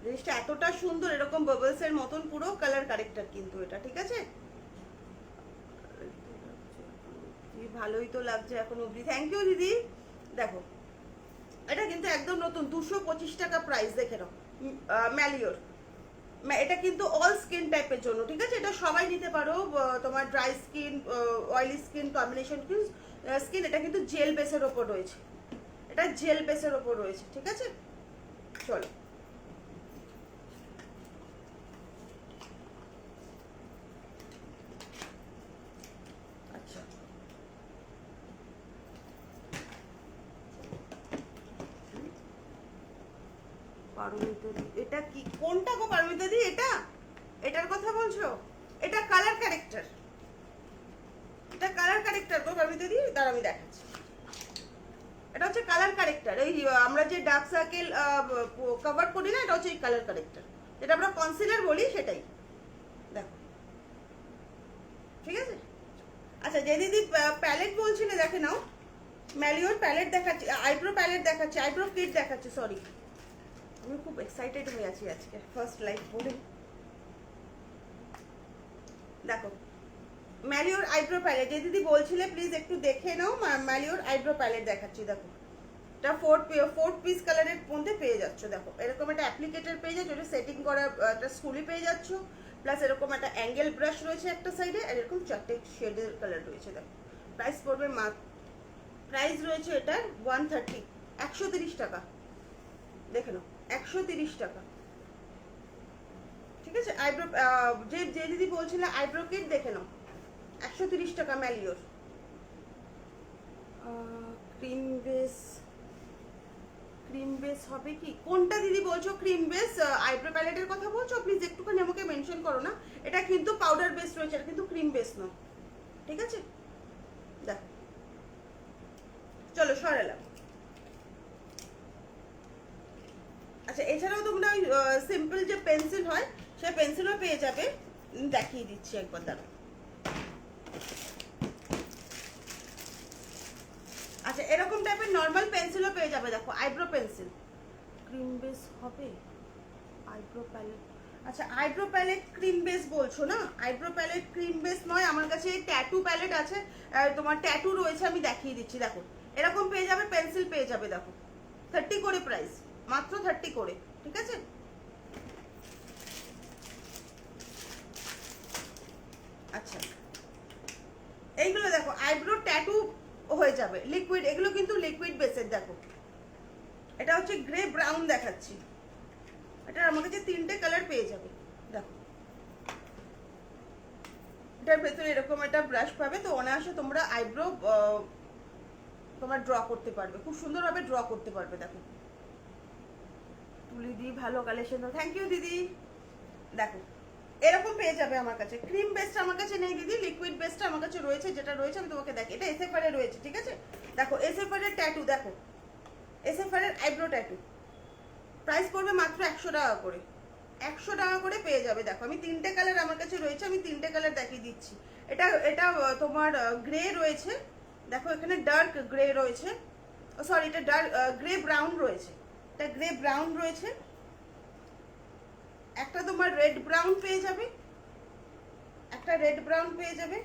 Speaker 1: জিনিসটা এতটা সুন্দর, এরকম বাবলসের মতন পুরো কালার কারেক্টার কিন্তু এটা, ঠিক আছে? ভালোই তো লাগছে এখন অবধি, থ্যাংক ইউ দিদি। দেখো এটা কিন্তু একদম নতুন, 225 টাকা প্রাইস, দেখে নাও ম্যালিওর। এটা কিন্তু অল স্কিন টাইপের জন্য, ঠিক আছে? এটা সবাই নিতে পারো, তোমার dry skin, oily skin, combination skin. এটা কিন্তু জেল বেসের ওপর রয়েছে, এটা জেল বেসের ওপর রয়েছে, ঠিক আছে? চলো আচ্ছা পারমিতা দি, এটা কি কোনটা গো পারমিতা দি? এটা এটার কথা বলছো? এটা কালার ক্যারেক্টার, এটা কালার ক্যারেক্টার গো পারমিতা দি, দাঁড়া আমি দেখাচ্ছি। এটা হচ্ছে কালার কারেক্টার, এই আমরা যে ডার্ক সার্কেল কভার করি না, এটা হচ্ছে এই কালার কারেক্টার, যেটা আমরা কনসিলার বলি সেটাই। দেখো ঠিক আছে? আচ্ছা যে দিদি প্যালেট বলছিলে, দেখে নাও ম্যালিওর প্যালেট দেখাচ্ছি, আইব্রো প্যালেট দেখাচ্ছি, আইব্রো কিট দেখাচ্ছি, সরি আমি খুব এক্সাইটেড হয়ে আছি আজকে ফার্স্ট লাইভ বলে। দেখো ম্যালিওর আইব্রো প্যালেট, যে দিদি বলছিলে প্লিজ একটু দেখে নাও, ম্যালিওর আইব্রো প্যালেট দেখাচ্ছি। দেখো এটা 4 পিস কালারের মধ্যে পেয়ে যাচ্ছ। দেখো এরকম একটা অ্যাপ্লিকেটর পেয়ে যাচ্ছ, এটা সেটিং করা একটা স্কুলি পেয়ে যাচ্ছ, প্লাস এরকম একটা অ্যাঙ্গেল ব্রাশ রয়েছে একটা সাইডে, আর এরকম 4টে শেডের কালার রয়েছে। দেখো প্রাইস পড়বে প্রাইস রয়েছে এটার 130, 130 টাকা। দেখে নাও 130 টাকা, ঠিক আছে। আইব্রো যে যে দিদি বলছিলে আইব্রো কিট, দেখে নাও 130 টাকা ম্যালিওর। ক্রিম বেস, ক্রিম বেস হবে কি, কোনটা দিদি বলছো? ক্রিম বেস আইব্রো প্যালেটের কথা বলছো? প্লিজ একটুখানি আমাকে মেনশন করো না। এটা কিন্তু পাউডার বেস রয়েছে, এটা কিন্তু ক্রিম বেস নয়, ঠিক আছে। দেখো, চলো সরালাম। আচ্ছা, এছাড়াও তোমরা ওই সিম্পল যে পেন্সিল হয় সেই পেন্সিলও পেয়ে যাবে, দেখিয়ে দিচ্ছি একবার, দাঁড়াও। আচ্ছা, এরকম টাইপের নর্মাল পেন্সিলও পেয়ে যাবে, দেখো আইব্রো পেন্সিল। ক্রিম বেস হবে আইব্রো প্যালেট। আচ্ছা, আইব্রো প্যালেট ক্রিম বেস বলছো না? আইব্রো প্যালেট ক্রিম বেস নয়, আমার কাছে ট্যাটু প্যালেট আছে, তোমার ট্যাটু রয়েছে, আমি দেখিয়ে দিচ্ছি। দেখো এরকম পেয়ে যাবে, পেন্সিল পেয়ে যাবে, দেখো 30 করে প্রাইস, মাত্র 30 করে, ঠিক আছে। আচ্ছা, এইগুলো দেখো আইব্রো ট্যাটু হয়ে যাবে, লিকুইড, এগুলো কিন্তু লিকুইড বেসের। দেখো এটা হচ্ছে গ্রে ব্রাউন দেখাচ্ছি, এটা আমার কাছে 3টে কালার পেয়ে যাবে। দেখো এটার ভেতরে এরকম একটা ব্রাশ পাবে, তো অনায়াসে তোমরা আইব্রো তোমার ড্র করতে পারবে, খুব সুন্দরভাবে ড্র করতে পারবে। দেখো তুলি দি, ভালো কালেকশন, থ্যাংক ইউ দিদি। দেখো এরকম পেয়ে যাবে আমার কাছে। ক্রিম বেসটা আমার কাছে নেই দিদি, লিকুইড বেসটা আমার কাছে রয়েছে, যেটা রয়েছে আমি তোমাকে দেখি। এটা এসএফআর এর রয়েছে, ঠিক আছে। দেখো এসএফআর এর ট্যাটু, দেখো এসএফআর এর আইব্রো ট্যাটু, প্রাইস পড়বে মাত্র 100 টাকা করে, 100 টাকা করে পেয়ে যাবে। দেখো আমি 3টে কালার আমার কাছে রয়েছে, আমি 3টে কালার দেখিয়ে দিচ্ছি। এটা এটা তোমার গ্রে রয়েছে, দেখো এখানে ডার্ক গ্রে রয়েছে, সরি এটা ডার্ক গ্রে ব্রাউন রয়েছে, এটা গ্রে ব্রাউন রয়েছে, একটা তোমার রেড ব্রাউন পেয়ে যাবে, একটা রেড ব্রাউন পেয়ে যাবে,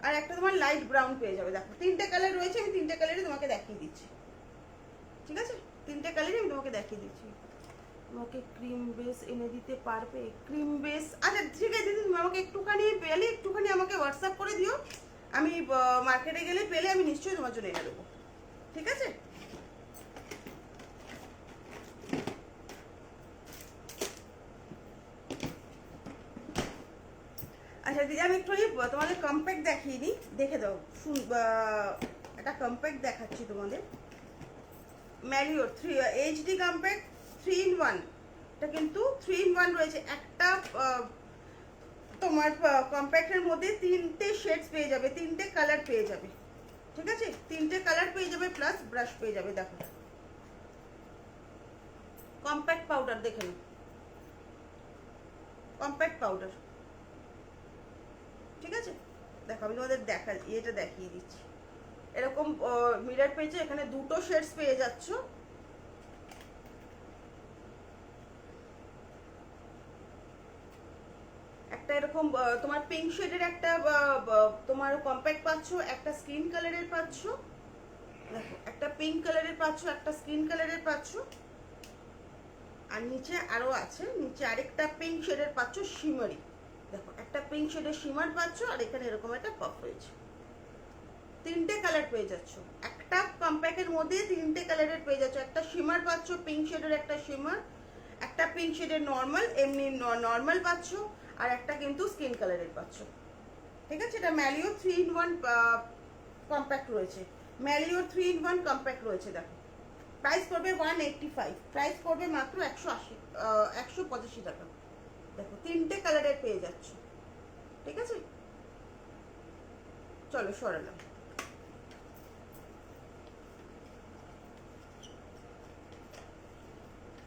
Speaker 1: আর একটা তোমার লাইট ব্রাউন পেয়ে যাবে। দেখো 3টে কালার রয়েছে, আমি 3টে কালারই তোমাকে দেখিয়ে দিচ্ছি, ঠিক আছে। 3টে কালারই আমি তোমাকে দেখিয়ে দিচ্ছি। তোমাকে ক্রিম বেস এনে দিতে পারবে? ক্রিম বেস, আচ্ছা ঠিক আছে দিদি, তুমি আমাকে একটুখানি পেলে একটুখানি আমাকে হোয়াটসঅ্যাপ করে দিও, আমি মার্কেটে গেলে পেলে আমি নিশ্চয়ই তোমার জন্য এনে দেবো, ঠিক আছে। আচ্ছা দিদি, আমি একটু তোমাদের কম্প্যাক্ট দেখিয়ে দিই, দেখে দাও। একটা কম্প্যাক্ট দেখাচ্ছি তোমাদের, ম্যারিওর 3 এইচডি কম্প্যাক্ট 3 in 1, এটা কিন্তু 3 in 1 রয়েছে। একটা তোমার কম্প্যাক্টের মধ্যে 3টে শেডস পেয়ে যাবে, 3টে কালার পেয়ে যাবে, ঠিক আছে। 3টে কালার পেয়ে যাবে, প্লাস ব্রাশ পেয়ে যাবে। দেখো কম্প্যাক্ট পাউডার, দেখে নাও কম্প্যাক্ট পাউডার, ঠিক আছে। দেখো আমি তোমাদের এটা দেখিয়ে দিচ্ছি। এরকম মিরর পেয়েছে, এখানে 2টো শেডস পেয়ে যাচ্ছ, একটা এরকম তোমার পিঙ্ক শেডের একটা তোমার কম্প্যাক্ট পাচ্ছ, একটা স্কিন কালারের পাচ্ছ, দেখো একটা পিঙ্ক কালারের পাচ্ছ, একটা স্কিন কালারের পাচ্ছ, আর নিচে আরো আছে, নিচে আরেকটা পিঙ্ক শেডের পাচ্ছ শিমারি। দেখো একটা পিঙ্ক শেডের শিমার পাচ্ছ, আর এখানে এরকম একটা পাফ রয়েছে। 3টে কালার পেয়ে যাচ্ছ, একটা কম্প্যাক্টের মধ্যে 3টে কালারের পেয়ে যাচ্ছ। একটা শিমার পাচ্ছ, পিঙ্ক শেডের একটা শিমার, একটা পিঙ্ক শেডের নর্মাল, এমনি নর্মাল পাচ্ছ, আর একটা কিন্তু স্কিন কালারের পাচ্ছ, ঠিক আছে। এটা ম্যালিও 3 in 1 কম্প্যাক্ট রয়েছে, ম্যালিওর 3 in 1 কম্প্যাক্ট রয়েছে। দেখো প্রাইস পড়বে 185, প্রাইস পড়বে মাত্র 185 টাকা। দেখো 3টে কালারের পেয়ে যাচ্ছ, ঠিক আছে। চলো সরালাম।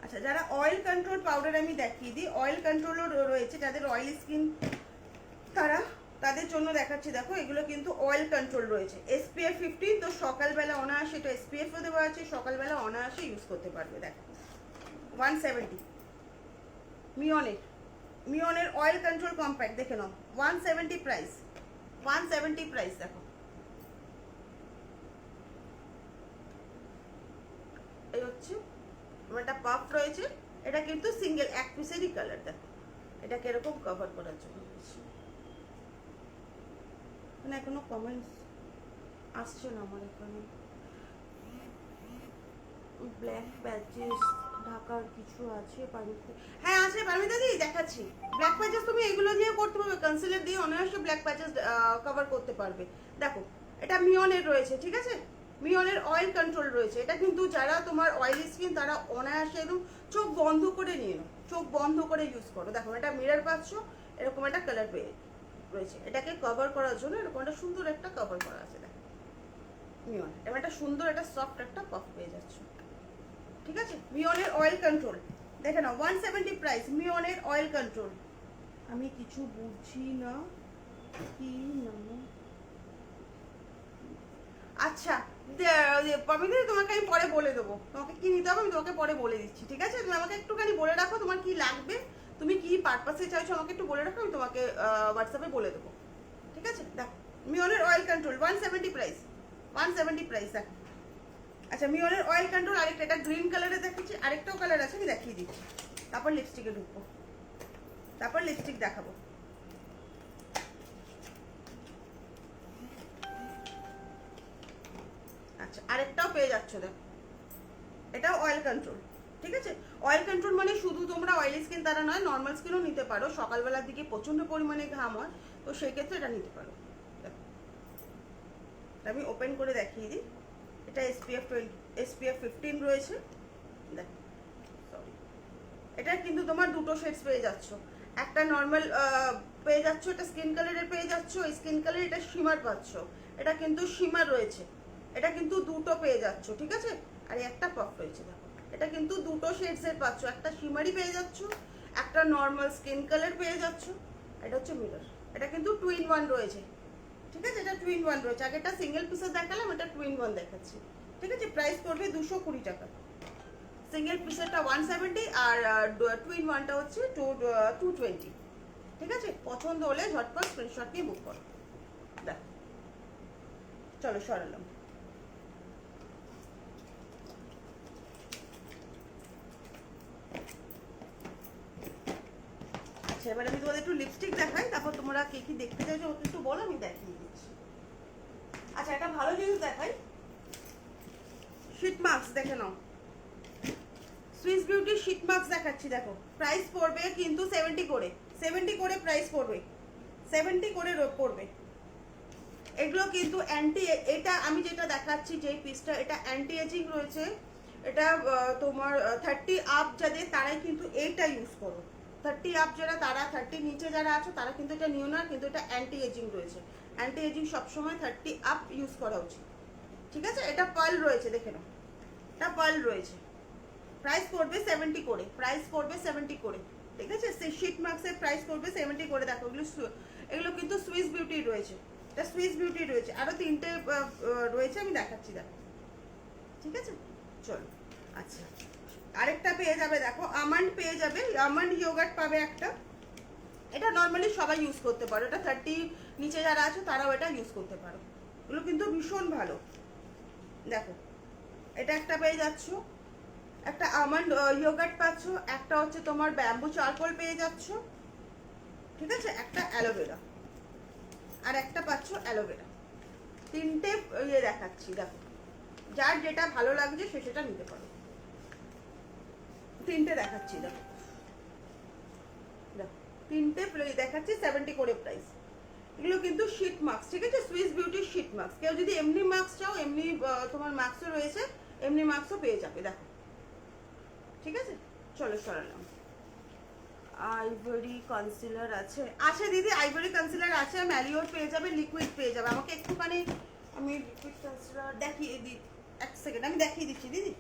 Speaker 1: আচ্ছা, যারা অয়েল কন্ট্রোল পাউডার আমি দেখিয়ে দিই, অয়েল কন্ট্রোলও রয়েছে, যাদের অয়েল স্কিন তাদের জন্য দেখাচ্ছি। দেখো এগুলো কিন্তু অয়েল কন্ট্রোল রয়েছে, SPF 15, তো সকালবেলা অনায়াসে, এটা SPF-ও দেওয়া আছে, সকালবেলা অনায়াসে ইউজ করতে পারবে। দেখো 170, মিওনের অয়েল কন্ট্রোল কম্প্যাক্ট, দেখে নাও 170 প্রাইস, 170 প্রাইস। দেখো এই হচ্ছে একটা পাফ রয়েছে, এটা কিন্তু সিঙ্গেল এক পিসেরই কালার। দেখো এটাকে এরকম কভার করার জন্য, এখনো কমেন্টস আসছে না আমার এখানে ব্ল্যাক প্যাচেস ঢাকার কিছু আছে পারমিতা? হ্যাঁ আছে পারমিতা দি, দেখাচ্ছি। ব্ল্যাক প্যাচেস তুমি এগুলো দিয়ে করতে পারবে, কনসিলার দিয়ে অনায়াসে ব্ল্যাক প্যাচেস কভার করতে পারবে। দেখো এটা মিয়নের রয়েছে, ঠিক আছে, মিয়নের অয়েল কন্ট্রোল রয়েছে। এটা কিন্তু যারা তোমার অয়েলি স্কিন তারা অনায়াসে একদম চোখ বন্ধ করে নিয়ে নাও, চোখ বন্ধ করে ইউজ করো। দেখো এটা মিরর পাচ্ছ, এরকম একটা কালার পেয়ে রয়েছে। এটাকে কভার করার জন্য এরকম একটা সুন্দর একটা কভার করা আছে। দেখো মিয়ন এবার একটা সুন্দর একটা সফট একটা পাফ পেয়ে যাচ্ছ, ঠিক আছে। মিয়নের অয়েল কন্ট্রোল দেখে নাও, 170 প্রাইস মিয়নের অয়েল কন্ট্রোল। আমি কিছু বুঝছি না কি নাম। আচ্ছা পবিত্র তোমাকে আমি পরে বলে দেবো, তোমাকে কি নিতে হবে আমি তোমাকে পরে বলে দিচ্ছি, ঠিক আছে। তুমি আমাকে একটুখানি বলে রাখো তোমার কি লাগবে, তুমি কি পারপাসে চাইছো আমাকে একটু বলে রাখো, আমি তোমাকে হোয়াটসঅ্যাপে বলে দেবো, ঠিক আছে। দেখো মিয়নের অয়েল কন্ট্রোল 170 প্রাইস, 170 প্রাইস। দেখ আচ্ছা মিয়নের অয়েল কন্ট্রোল আরেকটা, এটা গ্রিন কালারে দেখাচ্ছি, আরেকটাও কালার আছে আমি দেখিয়ে দিচ্ছি। তারপর লিপস্টিকে ঢুকবো, তারপর লিপস্টিক দেখাবো। আচ্ছা আরেকটাও পেয়ে যাচ্ছ, দেখো এটাও অয়েল কন্ট্রোল, ঠিক আছে। অয়েল কন্ট্রোল মানে শুধু তোমরা অয়েলি স্কিন তারা নয়, নর্মাল স্কিনও নিতে পারো। সকালবেলার দিকে প্রচন্ড পরিমাণে ঘাম হয়, তো সেই ক্ষেত্রে এটা নিতে পারো। দেখো আমি ওপেন করে দেখিয়ে দিই। এটা SPF 15 রয়েছে। দেখো সরি, এটা কিন্তু তোমার দুটো শেডস পেয়ে যাচ্ছ, একটা নর্মাল পেয়ে যাচ্ছ, এটা স্কিন কালারের পেয়ে যাচ্ছ, স্কিন কালার এটা শিমার পাচ্ছ, এটা কিন্তু শিমার রয়েছে, এটা কিন্তু দুটো পেয়ে যাচ্ছ, ঠিক আছে। আর একটা পাফ রয়েছে, দেখো এটা কিন্তু দুটো শেডসের পাচ্ছ, একটা শিমারি পেয়ে যাচ্ছ, একটা নর্মাল স্কিন কালার পেয়ে যাচ্ছ। এটা হচ্ছে মিরর, এটা কিন্তু 2 in 1 রয়েছে, ঠিক আছে। এটা 2 in 1 রয়েছে, আগেটা সিঙ্গেল পিসে দেখালাম, এটা 2 in 1 দেখাচ্ছি, ঠিক আছে। প্রাইস পড়বে 220 টাকা। সিঙ্গেল পিসেরটা 170 আর 2 in 1টা হচ্ছে 220, ঠিক আছে। পছন্দ হলে ঝটপট স্ক্রিনশট নিয়ে বুক করো। দেখ চলো সরালাম। আচ্ছা এবার আমি তোমাদের একটু লিপস্টিক দেখাই, তারপর তোমরা কে কি দেখতে চাইছো ওকে একটু বলো, আমি দেখিয়ে দিচ্ছি। আচ্ছা একটা ভালো জিনিস দেখাই, শীট মাস্ক দেখে নাও, সুইস বিউটি শীট মাস্ক দেখাচ্ছি। দেখো প্রাইস পড়বে কিন্তু 70 করে, 70 করে প্রাইস পড়বে, 70 করে পড়বে। এগুলো কিন্তু অ্যান্টি, এটা আমি যেটা দেখাচ্ছি যেই পিসটা, এটা অ্যান্টি এজিং রয়েছে। এটা তোমার 30 আপ যাদের তারাই কিন্তু এইটা ইউজ করো, 30 আপ যারা তারা, 30 নিচে যারা আছো তারা কিন্তু এটা নিও না, কিন্তু এটা অ্যান্টি এজিং রয়েছে। অ্যান্টি এজিং সবসময় 30 আপ ইউজ করা উচিত, ঠিক আছে। এটা পার্ল রয়েছে, দেখে নাও এটা পার্ল রয়েছে। প্রাইস পড়বে 70 করে, প্রাইস পড়বে 70 করে, ঠিক আছে। সেই শীট মাস্কের প্রাইস পড়বে 70 করে। দেখো এগুলো কিন্তু সুইস বিউটি রয়েছে, এটা সুইস বিউটি রয়েছে, আরো 3টে রয়েছে আমি দেখাচ্ছি, দেখো ঠিক আছে। চলো আচ্ছা আরেকটা পেয়ে যাবে, দেখো আমন্ড পেয়ে যাবে, আমন্ড ইয়োগার্ট পাবে একটা। এটা নর্মালি সবাই ইউজ করতে পারো, এটা 30 নিচে যারা আছে তারাও এটা ইউজ করতে পারো, এগুলো কিন্তু ভীষণ ভালো। দেখো এটা একটা পেয়ে যাচ্ছ, একটা আমন্ড ইয়োগার্ট পাচ্ছ, একটা হচ্ছে তোমার ব্যাম্বু চারকোল পেয়ে যাচ্ছ, ঠিক আছে, একটা অ্যালোভেরা, আর একটা পাচ্ছ অ্যালোভেরা। 3টে ইয়ে দেখাচ্ছি, দেখো যার যেটা ভালো লাগছে সে সেটা নিতে পারো। 3টে দেখাচ্ছি, দেখো দেখো 3টে দেখাচ্ছি 70 করে প্রাইস। এগুলো কিন্তু শীট মাস্ক, ঠিক আছে, সুইস বিউটি শীট মাস্ক। কেউ যদি এমনি মাস্ক চাও, এমনি তোমার মাস্কও রয়েছে, এমনি মাস্কও পেয়ে যাবে, দেখো ঠিক আছে। চলো সরালাম। আইভরি কনসিলার আছে, আছে দিদি আইভরি কনসিলার আছে, ম্যালিওর পেয়ে যাবে, লিকুইড পেয়ে যাবে। আমাকে একটুখানি আমি লিকুইড কনসিলার দেখিয়ে দিই, এক সেকেন্ড আমি দেখিয়ে দিচ্ছি দিদি,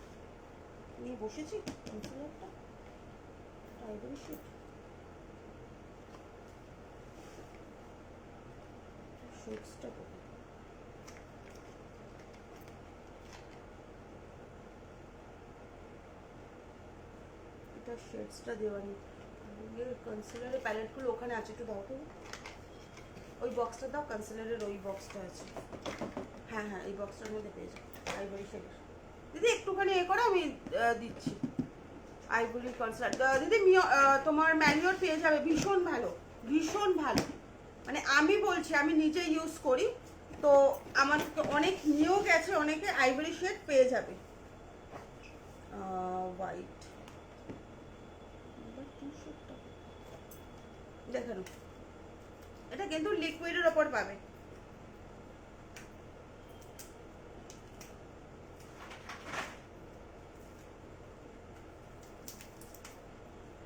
Speaker 1: নিয়ে বসেছি কনসিলারটা, আইভরি শিট, শেডসটা এটা শেডসটা দেওয়া নেই, কনসিলারের প্যালেটগুলো ওখানে আছে, একটু দাও তো, ওই বক্সটা দাও, কনসিলারের ওই বক্সটা আছে, হ্যাঁ হ্যাঁ এই বক্সটার মধ্যে পেয়ে যাও আইভরি শেডের। দিদি একটুখানি এ করো আমি দিচ্ছি আইভরি কনসিলার। দিদি তোমার ম্যানিওর পেয়ে যাবে, ভীষণ ভালো, ভীষণ ভালো, মানে আমি বলছি আমি নিজে ইউজ করি, তো আমার অনেক নিয়েও গেছে, অনেকে আইভরি শেড পেয়ে যাবে। হোয়াইট দেখানো, এটা কিন্তু লিকুইডের ওপর পাবে।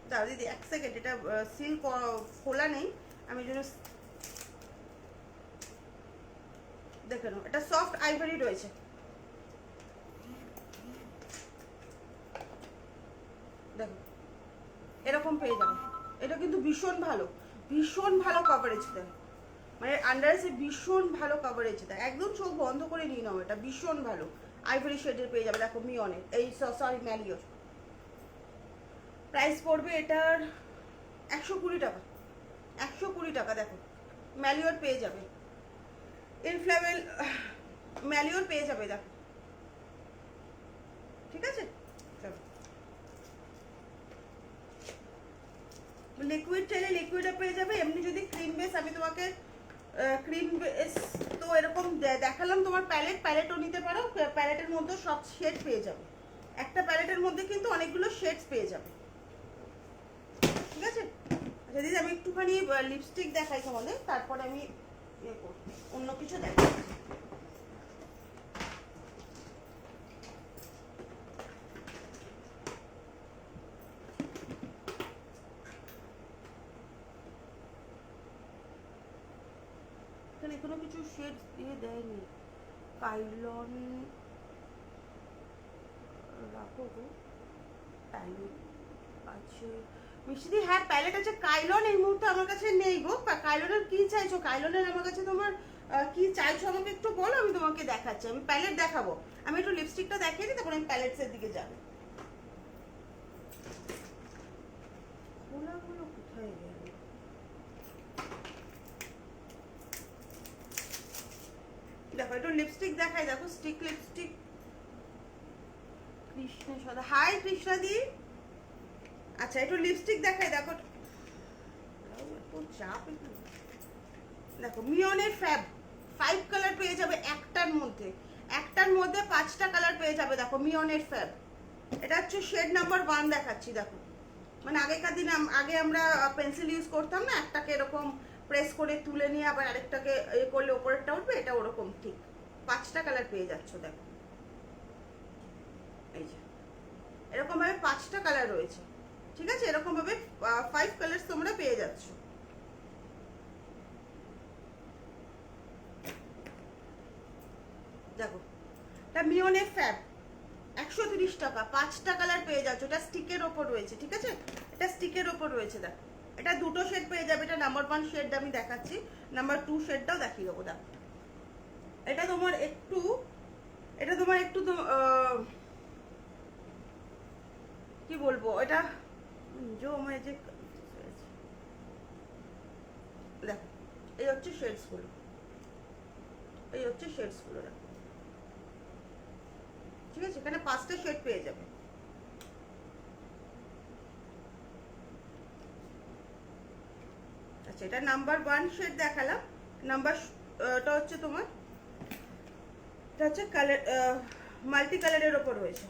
Speaker 1: দাও দিদি এক সেকেন্ড, এটা সিল খোলা নেই, আমি জন্য দেখে নাও। এটা সফট আইভরি রয়েছে, দেখো এরকম পেয়ে যাবে। এটা কিন্তু ভীষণ ভালো, ভীষণ ভালো কভারেজ দেয়, মানে আন্ডারসে ভীষণ ভালো কভারেজ দেয়, একদম চোখ বন্ধ করে নিয়ে নাও, এটা ভীষণ ভালো আইভরি শেডের পেয়ে যাবে। দেখো মিওনের, এই সরি ম্যালিওর। প্রাইস পড়বে এটার 120 টাকা, 120 টাকা। দেখো ম্যালিওর পেয়ে যাবে, ইনফ্লেমেল ম্যালিওর পেয়ে যাবে, দেখো ঠিক আছে। লিকুইড চাইলে লিকুইডও পেয়ে যাবে, এমনি যদি ক্রিম বেস, আমি তোমাকে ক্রিম বেস তো এরকম দেখালাম। তোমার প্যালেটও নিতে পারো, প্যালেটের মধ্যে সব শেড পেয়ে যাবে, একটা প্যালেটের মধ্যে কিন্তু অনেকগুলো শেডস পেয়ে যাবে, ঠিক আছে। আচ্ছা দিদি আমি একটুখানি লিপস্টিক দেখাই তোমাদের, তারপরে আমি অন্য কিছু দেখাই। এখানে কোনো কিছু শেড দিয়ে দেয়নি, কাইলন রাখো গো, প্যালেট আছে মিষ্টি। হ্যাঁ প্যালেট আছে, কাইলন এই মুহূর্তে আমার কাছে নেই গো। কাইলনের কি চাইছো, কাইলনের আমার কাছে তোমার কি চাইছো আমাকে একটু বলো, আমি তোমাকে দেখাচ্ছি। আমি প্যালেট দেখাবো, আমি একটু লিপস্টিকটা দেখিয়ে দিই, তারপর আমি প্যালেটসের দিকে যাবো। খোলাগুলো কোথায় গেল? দেখো একটু লিপস্টিক দেখাই, দেখো স্টিক লিপস্টিক। কৃষ্ণ সদা, হাই কৃষ্ণা দি। আচ্ছা একটু লিপস্টিক দেখাই, দেখো চাপ। দেখো মিওনের ফ্যাব 5 কালার পেয়ে যাবে একটার মধ্যে, একটার মধ্যে 5টা কালার পেয়ে যাবে। দেখো মিওনের ফ্যাব, এটা হচ্ছে শেড নাম্বার 1 দেখাচ্ছি। দেখো মানে আগেকার দিনে আগে আমরা পেন্সিল ইউজ করতাম না, একটাকে এরকম প্রেস করে তুলে নিয়ে আবার আরেকটাকে এ করলে ওপরেরটা উঠবে, এটা ওরকম ঠিক 5টা কালার পেয়ে যাচ্ছ। দেখো এই যে এরকম ভাবে 5টা কালার রয়েছে, ঠিক আছে। এরকম ভাবে 5 কালার তোমরা পেয়ে যাচ্ছ। দেখো এটা মিওনের ফ্যাব 130 টাকা, 5টা কালার পেয়ে যাচ্ছ। এটা স্টিকের ওপর রয়েছে, ঠিক আছে, এটা স্টিকের ওপর রয়েছে। দেখো এটা দুটো শেড পেয়ে যাবে, এটা নাম্বার 1 শেড আমি দেখাচ্ছি, নাম্বার 2 শেডটাও দেখিয়ে দেবো। দেখো এটা তোমার একটু, এটা তোমার একটু কি বলবো, এটা যে দেখো এই হচ্ছে শেডস গুলো, এই হচ্ছে শেডস গুলো। দেখো ঠিক আছে, এখানে 5টা শেড পেয়ে যাবে। আচ্ছা এটা নাম্বার 1 শেড দেখালাম, নাম্বারটা হচ্ছে তোমার, এটা হচ্ছে কালার মাল্টি কালারের ওপর রয়েছে।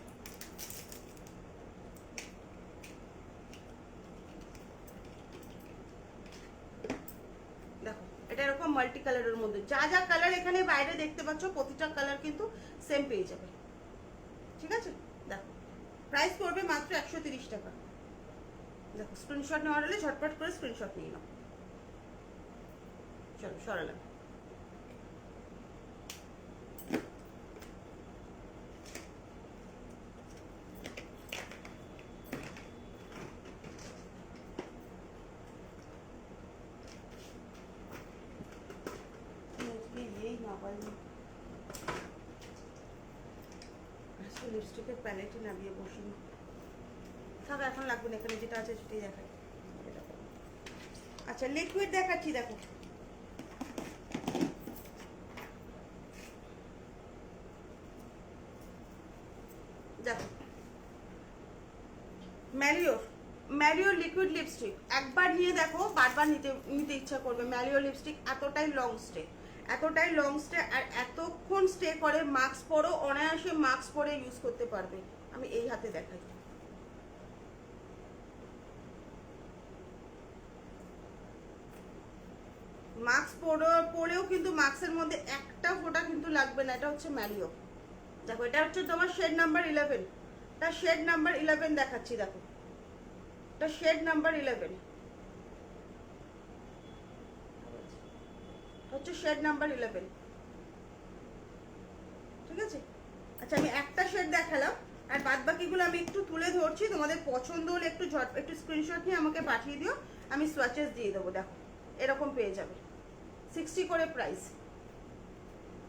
Speaker 1: দেখো এটা এরকম মাল্টি কালারের মধ্যে যা যা কালার এখানে বাইরে দেখতে পাচ্ছ, প্রতিটা কালার কিন্তু সেম পেয়ে যাবে, ঠিক আছে। দেখো প্রাইস পড়বে মাত্র 130 টাকা। দেখো স্ক্রিনশট নেওয়ার হলে ঝটপট করে স্ক্রিনশট নিয়ে নাও। চলো সরালাম। লিপস্টিকের প্যালেটে নামিয়ে বসি থাক, এখন লাগবে না, এখানে যেটা আছে সেটাই দেখাই। আচ্ছা লিকুইড দেখাচ্ছি। দেখো দেখো ম্যারিওর লিকুইড লিপস্টিক, একবার নিয়ে দেখো বারবার নিতে ইচ্ছা করবে। ম্যারিও লিপস্টিক এতটাই লং স্টে, এতটাই লং স্টে আর এতক্ষণ স্টে করে। মাস্ক পরো, অনায়াসে মাস্ক পরে ইউজ করতে পারবে। আমি এই হাতে দেখাই, মাস্ক পরেও কিন্তু মাস্কের মধ্যে একটা ফোঁটা কিন্তু লাগবে না। এটা হচ্ছে ম্যালিও। দেখো এটা হচ্ছে তোমার শেড নাম্বার 11। এটা শেড নাম্বার 11 দেখাচ্ছি। দেখো এটা শেড নাম্বার 11 হচ্ছে শেড নাম্বার 11। ঠিক আছে, আচ্ছা আমি একটা শেড দেখালাম, আর বাদ বাকিগুলো আমি একটু তুলে ধরছি। তোমাদের পছন্দ হলে একটু স্ক্রিনশট নিয়ে আমাকে পাঠিয়ে দিও, আমি সোয়াচেস দিয়ে দেবো। দেখো এরকম পেয়ে যাবে, 60 করে প্রাইস।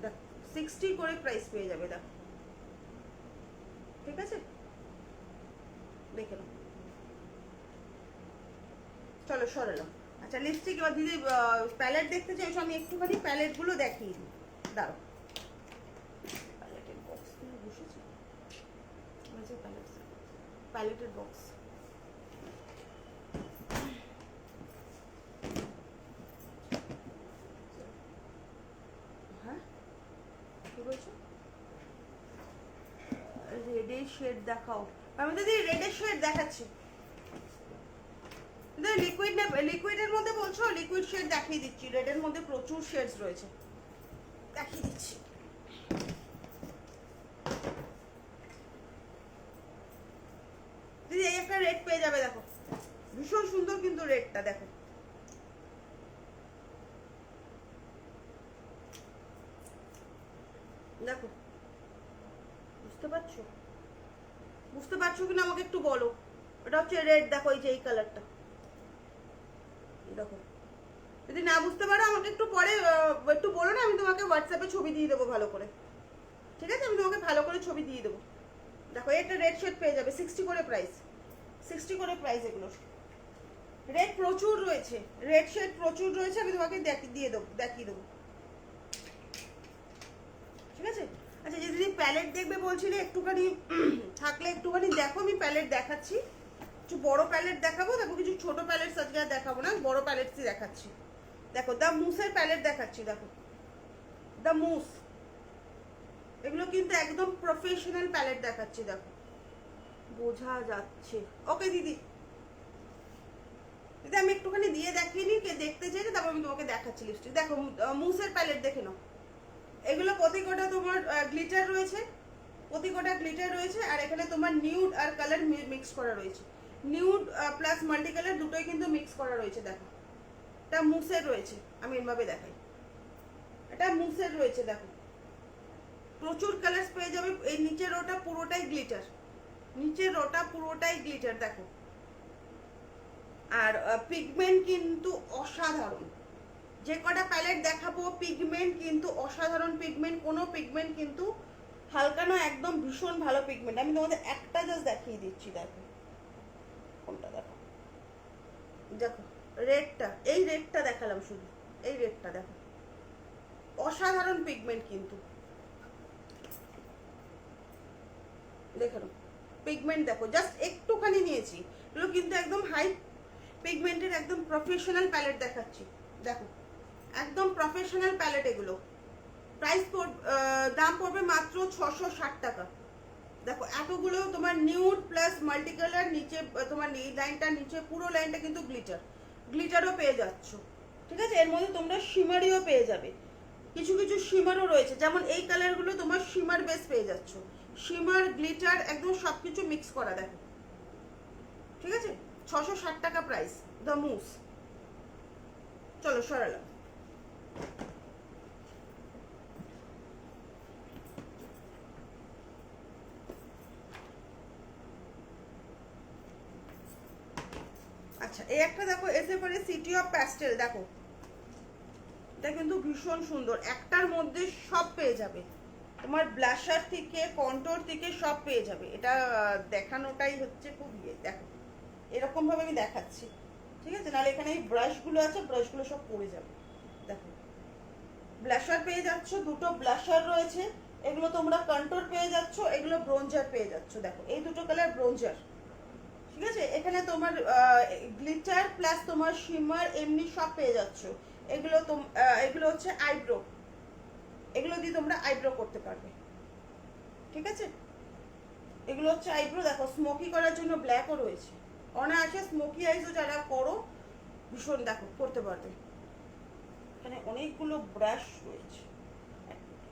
Speaker 1: দেখো 60 করে প্রাইস পেয়ে যাবে। দেখো ঠিক আছে, দেখে নাও। চলো সরালাম। আচ্ছা লিপস্টিক এবার দিদি প্যালেট দেখতে চাইছো, আমি একটুখানি প্যালেটগুলো দেখিয়ে দিই। দাঁড়ো, প্যালেটের বক্স নিয়ে বসেছি। প্যালেটের বক্স, হ্যাঁ কি বলছো? রেডের শেড দেখাও। আমি দিদি রেডের শেড দেখাচ্ছি। লিকুইডের মধ্যে বলছো, লিকুইড শেড দেখিয়ে দিচ্ছি। রেডের মধ্যে প্রচুর শেডস রয়েছে, দেখিয়ে দিচ্ছি। দিদি এই একটা রেড পেয়ে যাবে। দেখো ভীষণ সুন্দর কিন্তু রেডটা। দেখো দেখো বুঝতে পারছো? বুঝতে পারছো কিনা আমাকে একটু বলো। এটা হচ্ছে রেড। দেখো এই যে এই কালারটা, দেখো। যদি না বুঝতে পারো আমাকে একটু পরে একটু বলো না, আমি তোমাকে হোয়াটসঅ্যাপে ছবি দিয়ে দেবো ভালো করে। ঠিক আছে, আমি তোমাকে ভালো করে ছবি দিয়ে দেবো। দেখো এটা রেড শেড পেয়ে যাবে, 60 করে প্রাইস। 60 করে প্রাইস। এগুলো রেড প্রচুর রয়েছে, রেড শেড প্রচুর রয়েছে। আমি তোমাকে দেখিয়ে দেবো। ঠিক আছে, আচ্ছা যদি প্যালেট দেখবে বলছিলে একটুখানি থাকলে একটুখানি দেখো। আমি প্যালেট দেখাচ্ছি, কিছু বড় প্যালেট দেখাবো। দেখো কিছু ছোট প্যালেট আজকে আর দেখাবো না, বড় প্যালেটসই দেখাচ্ছি। দেখো দ্য মুসের প্যালেট দেখাচ্ছি। দেখো দ্য মুস, এগুলো কিন্তু একদম প্রফেশনাল প্যালেট দেখাচ্ছি। দেখো বোঝা যাচ্ছে? ওকে দিদি, দিদি আমি একটুখানি দিয়ে দেখিয়ে নিই, কে দেখতে চাইছে তারপর আমি তোমাকে দেখাচ্ছি লিপস্টিক। দেখো মুসের প্যালেট দেখে নাও। এগুলো প্রতিকটা তোমার গ্লিটার রয়েছে, প্রতিকটা গ্লিটার রয়েছে। আর এখানে তোমার নিউড আর কালার মিক্স করা রয়েছে। নিউড প্লাস মাল্টি কালার দুটোই কিন্তু মিক্স করা রয়েছে। দেখো এটা মুসের রয়েছে, আমি এভাবে দেখাই। এটা মুসের রয়েছে। দেখো প্রচুর কালার পেয়ে যাবে। এই নিচের রোটা পুরোটাই গ্লিটার, নিচের রোটা পুরোটাই গ্লিটার। দেখো আর পিগমেন্ট কিন্তু অসাধারণ। যে কটা প্যালেট দেখাবো পিগমেন্ট কিন্তু অসাধারণ পিগমেন্ট। কোনো পিগমেন্ট কিন্তু হালকা নয়, একদম ভীষণ ভালো পিগমেন্ট। আমি তোমাদের একটা জাস্ট দেখিয়ে দিচ্ছি। দেখো কোনটা, দেখো দেখো রেডটা, এই রেডটা দেখালাম শুধু, এই রেডটা দেখো অসাধারণ পিগমেন্ট কিন্তু। দেখো পিগমেন্ট দেখো, জাস্ট একটুখানি নিয়েছি। এগুলো কিন্তু একদম হাই পিগমেন্টের একদম প্রফেশনাল প্যালেট দেখাচ্ছি। দেখো একদম প্রফেশনাল প্যালেট। এগুলো প্রাইস দাম পড়বে মাত্র 660 টাকা। দেখো এতগুলো তোমার নিউড প্লাস মাল্টি কালার। নিচে তোমার এই লাইনটা, নিচে পুরো লাইনটা কিন্তু গ্লিটার, গ্লিটারও পেয়ে যাচ্ছ। ঠিক আছে, এর মধ্যে তোমরা শিমারিও পেয়ে যাবে। কিছু কিছু শিমারও রয়েছে, যেমন এই কালারগুলো তোমার শিমার বেস পেয়ে যাচ্ছ। শিমার গ্লিটার একদম সবকিছু মিক্স করা। দেখো ঠিক আছে, 660 টাকা প্রাইস দ্য মুস। চলো সরালাম। আচ্ছা এই একটা দেখো, এসে পরে সিটি অফ প্যাস্টেল। দেখো এটা কিন্তু ভীষণ সুন্দর। একটার মধ্যে সব পেয়ে যাবে, তোমার ব্লাশার থেকে কন্ট্রোর থেকে সব পেয়ে যাবে। এটা দেখানোটাই হচ্ছে খুব ইয়ে। দেখো এরকম ভাবে আমি দেখাচ্ছি, ঠিক আছে, নাহলে এখানে এই ব্রাশগুলো আছে, ব্রাশগুলো সব পড়ে যাবে। দেখো ব্লাশার পেয়ে যাচ্ছ, দুটো ব্লাশার রয়েছে। এগুলো তোমরা কন্ট্রোর পেয়ে যাচ্ছ, এগুলো ব্রোঞ্জার পেয়ে যাচ্ছ। দেখো এই দুটো কালার ব্রোঞ্জার। ঠিক আছে, এখানে তোমার গ্লিটার প্লাস তোমার শিমার এমনি সব পেয়ে যাচ্ছ। এগুলো এগুলো হচ্ছে আইব্রো, এগুলো দিয়ে তোমরা আইব্রো করতে পারবে, ঠিক আছে। এগুলো হচ্ছে আইব্রো, দেখো স্মোকি করার জন্য ব্ল্যাকও রয়েছে, অনায়াসে স্মোকি আইসও যারা করো ভীষণ দেখো করতে পারবে। এখানে অনেকগুলো ব্রাশ রয়েছে,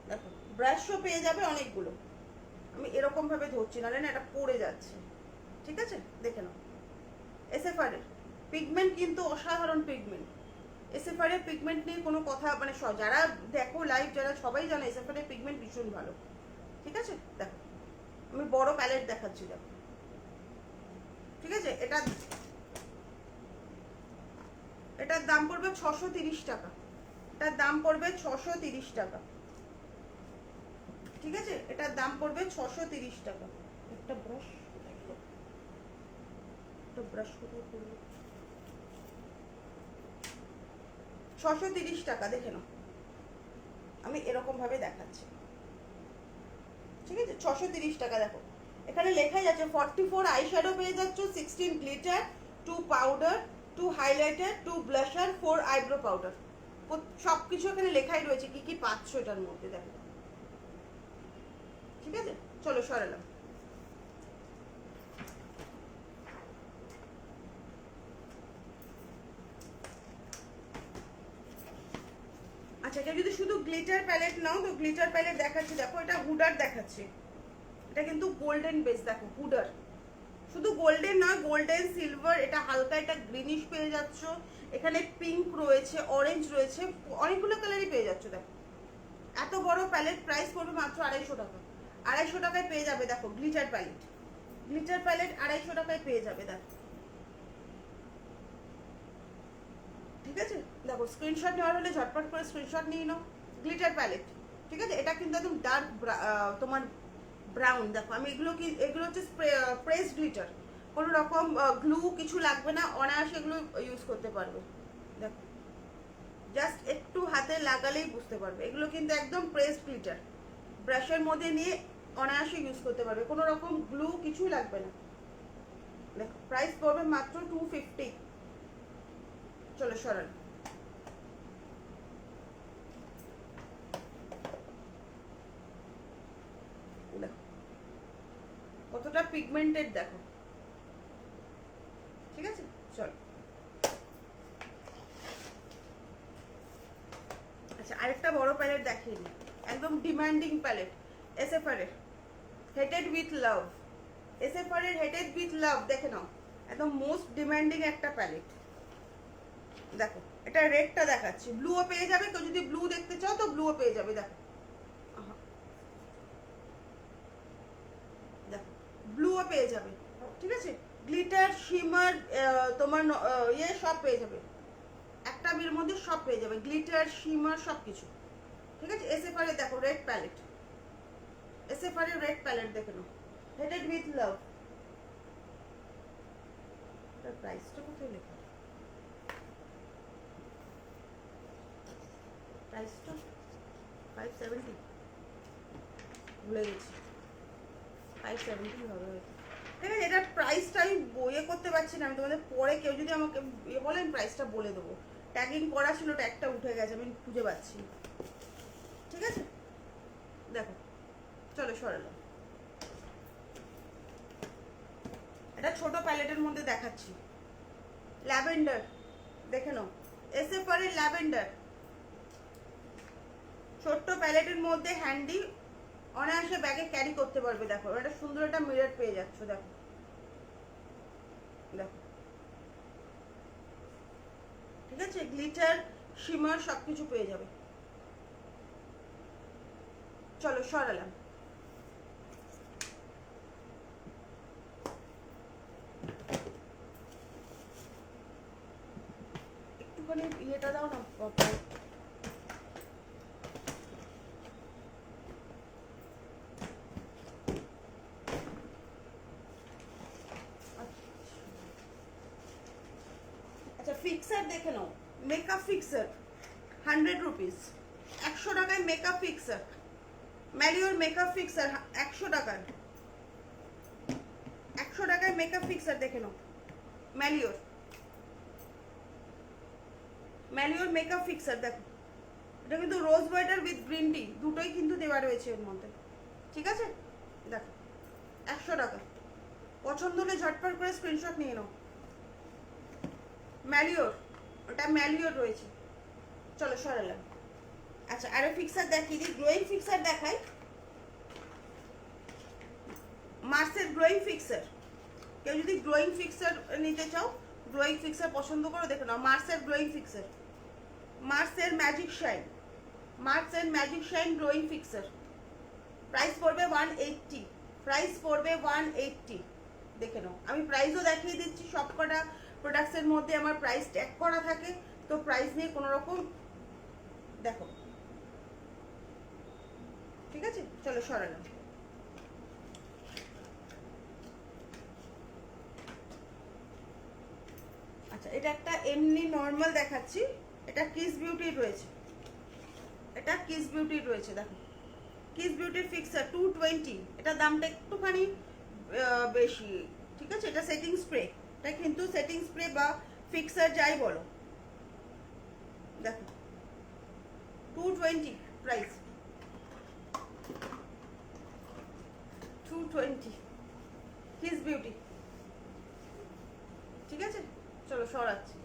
Speaker 1: দেখো ব্রাশও পেয়ে যাবে অনেকগুলো। আমি এরকম ভাবে ধরছি, না এটা পড়ে যাচ্ছে, ঠিক আছে। দেখে নাও এসএফআর এর পিগমেন্ট কিন্তু অসাধারণ পিগমেন্ট। এসএফআর এর পিগমেন্ট নিয়ে কোনো কথা মানে যারা দেখো লাইভ, যারা সবাই জানে এসএফআর এর পিগমেন্ট ভীষণ ভালো, ঠিক আছে। দেখো আমি বড় প্যালেট দেখাচ্ছি, দেখো ঠিক আছে। এটার দাম পড়বে 630 টাকা, এটার দাম পড়বে 630 টাকা, ঠিক আছে। এটার দাম পড়বে 630 টাকা। একটা ব্রাশ, একটা ব্রাশ কোথায় পড়বে, 630 টাকা, দেখে নাও আমি এরকম ভাবে দেখাচ্ছি, ঠিক আছে। 630 টাকা। দেখো এখানে লেখাই যাচ্ছে 44 আই শ্যাডো পেয়ে যাচ্ছ, 16 glitter, 2 powder, 2 highlighter, 2 blusher, 4 eyebrow powder, সবকিছু এখানে লেখাই রয়েছে কি কি পাচ্ছ এটার মধ্যে, দেখো ঠিক আছে। চলো সরালাম। আচ্ছা, এটা যদি শুধু গ্লিটার প্যালেট নাও তো গ্লিটার প্যালেট দেখাচ্ছি, দেখো এটা হুডার দেখাচ্ছে, এটা কিন্তু গোল্ডেন বেস, দেখো হুডার, শুধু গোল্ডেন নয়, গোল্ডেন সিলভার, এটা হালকা এটা গ্রিনিশ পেয়ে যাচ্ছ, এখানে পিঙ্ক রয়েছে, অরেঞ্জ রয়েছে, অনেকগুলো কালারই পেয়ে যাচ্ছ। দেখো এত বড় প্যালেট, প্রাইস পড়বে মাত্র 250 টাকা। 250 টাকায় পেয়ে যাবে, দেখো গ্লিটার প্যালেট, গ্লিটার প্যালেট 250 টাকায় পেয়ে যাবে, দেখো ঠিক আছে। দেখো স্ক্রিনশট নেওয়ার হলে ঝটপট করে স্ক্রিনশট নিয়ে নাও, গ্লিটার প্যালেট, ঠিক আছে। এটা কিন্তু একদম ডার্ক তোমার ব্রাউন, দেখো আমি এগুলো হচ্ছে প্রেস গ্লিটার, কোনো রকম গ্লু কিছু লাগবে না, অনায়াসে এগুলো ইউজ করতে পারবে। দেখো জাস্ট একটু হাতে লাগালেই বুঝতে পারবে, এগুলো কিন্তু একদম প্রেস গ্লিটার, ব্রাশের মধ্যে নিয়ে অনায়াসে ইউজ করতে পারবে, কোনো রকম গ্লু কিছুই লাগবে না। দেখো প্রাইস পড়বে মাত্র 250। চলো সরান। দেখো কতটা পিগমেন্টেড, দেখো ঠিক আছে। চলো আচ্ছা, আরেকটা বড় প্যালেট দেখিয়ে দিই, একদম ডিমান্ডিং প্যালেট, এসএফআর এর হেটেড উইথ লাভ, এসএফআর এর হেটেড উইথ লাভ, দেখে নাও একদম মোস্ট ডিমান্ডিং একটা প্যালেট। দেখো এটা রেডটা দেখাচ্ছি, ব্লুও পেয়ে যাবে, কেউ যদি ব্লু দেখতে চাও তো ব্লুও পেয়ে যাবে। দেখো দেখো ব্লুও পেয়ে যাবে, ঠিক আছে। গ্লিটার শিমার তোমার ইয়ে সব পেয়ে যাবে, একটা বিয়ের মধ্যে সব পেয়ে যাবে, গ্লিটার শিমার সব কিছু, ঠিক আছে। এসএফআর এর দেখো রেড প্যালেট, এসএফআর এর রেড প্যালেট দেখে নাও, হেটেড উইথ লাভ। তার প্রাইসটা কোথায় লেখা, প্রাইসটা 570, ভুলে গেছি, 570 হবে হয়তো, ঠিক আছে। এটার প্রাইসটা আমি বইয়ে করতে পারছি না, আমি তোমাদের পরে কেউ যদি আমাকে ইয়ে বলেন প্রাইসটা বলে দেবো, ট্যাগিং করা ছিল, ট্যাগটা উঠে গেছে, আমি খুঁজে পাচ্ছি, ঠিক আছে। দেখো চলো সরালো, এটা ছোট প্যালেটের মধ্যে দেখাচ্ছি, ল্যাভেন্ডার, দেখে নাও এসএফআর এর ল্যাভেন্ডার, ছোট্ট প্যালেটের মধ্যে হ্যান্ডি, অনায়াসে ব্যাগে ক্যারি করতে পারবে। দেখো এটা সুন্দর একটা মিরর পেয়ে যাচ্ছ, দেখো দেখো ঠিক আছে। গ্লিটার শিমার সবকিছু পেয়ে যাবে। চলো সরালাম। একটুখানি ইয়েটা দাও না, আচ্ছা ফিক্সার দেখে নাও, মেকআপ ফিক্সার 100 রুপিস, 100 টাকায় মেকআপ ফিক্সার, ম্যারিওর মেকআপ ফিক্সার 100 টাকায়, 100 টাকায় মেকআপ ফিক্সার দেখে নাও, ম্যারিওর, ম্যারিওর মেকআপ ফিক্সার দেখো এটা কিন্তু rose water with green tea দুটোই কিন্তু দেওয়া রয়েছে এর মধ্যে, ঠিক আছে? দেখো 100 টাকা, পছন্দ হলে ঝটপট করে স্ক্রিনশট নিয়ে নাও। ম্যালিওর, ওটা ম্যালিওর রয়েছে। চলো সরালাম। আচ্ছা আরো ফিক্সার দেখিয়ে দিই, গ্লোয়িং ফিক্সার দেখাই। মার্সের গ্লোয়িং ফিক্সার, কেউ যদি গ্লোয়িং ফিক্সার নিতে চাও, গ্লোয়িং ফিক্সার পছন্দ করো, দেখো না মার্সের গ্লোয়িং ফিক্সার, মার্সের ম্যাজিক শাইন, মার্সের magic shine glowing fixer. Price পড়বে 180, প্রাইস পড়বে 180। দেখে নাও, আমি প্রাইসও দেখিয়ে দিচ্ছি। সবকটা প্রোডাক্টসের মধ্যে আমার প্রাইস ট্যাগ করা থাকে, তো প্রাইস নিয়ে কোনো রকম দেখো, ঠিক আছে? চলো সরালাম। আচ্ছা এটা একটা এমনি নর্মাল দেখাচ্ছি, এটা কিস বিউটির রয়েছে, এটা কিস বিউটির রয়েছে। দেখো কিস বিউটির ফিক্সার 220, এটা দামটা একটুখানি বেশি, ঠিক আছে? এটা সেটিং স্প্রে, এটা কিন্তু সেটিং স্প্রে বা ফিক্সার যাই বলো। দেখো 220 প্রাইস, 220 কিস বিউটি, ঠিক আছে? চলো সরাচ্ছি।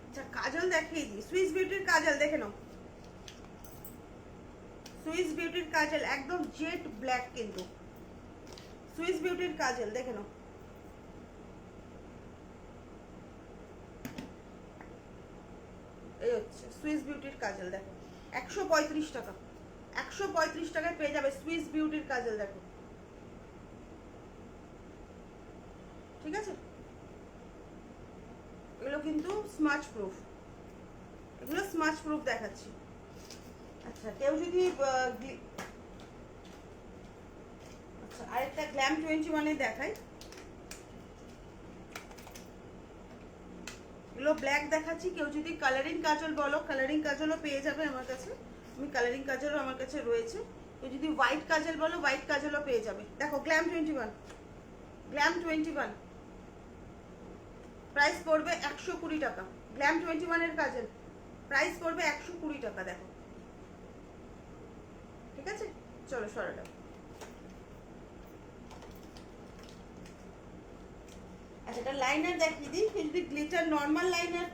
Speaker 1: আচ্ছা কাজল দেখিয়ে দিই, সুইস বিউটির কাজল দেখে নাও, সুইস বিউটির কাজল একদম জেট ব্ল্যাক, কিন্তু সুইস বিউটির কাজল দেখে নাও। এই হচ্ছে সুইস বিউটির কাজল, দেখো 135 টাকা, 135 টাকায় পেয়ে যাবে সুইস বিউটির কাজল। দেখো ঠিক আছে, এগুলো কিন্তু স্মাচ প্রুফ, এগুলো স্মাচ প্রুফ দেখাচ্ছি। আচ্ছা কেউ যদি আচ্ছা আরেকটা গ্ল্যাম 21 দেখাই, এগুলো ব্ল্যাক দেখাচ্ছি। কেউ যদি কালারিং কাজল বলো, কালারিং কাজলও পেয়ে যাবে আমার কাছে, আমি কালারিং কাজলও আমার কাছে রয়েছে। কেউ যদি হোয়াইট কাজল বলো, হোয়াইট কাজলও পেয়ে যাবে। দেখো গ্ল্যাম 21, গ্ল্যাম 21 প্রাইস পড়বে 120 টাকা। গ্ল্যাম 21 এর কাজল প্রাইস পড়বে 120 টাকা। দেখো ঠিক আছে, চলো সরাটা। আচ্ছা এটা লাইনার দেখিয়ে দিই, যদি গ্লিটার নর্মাল লাইনার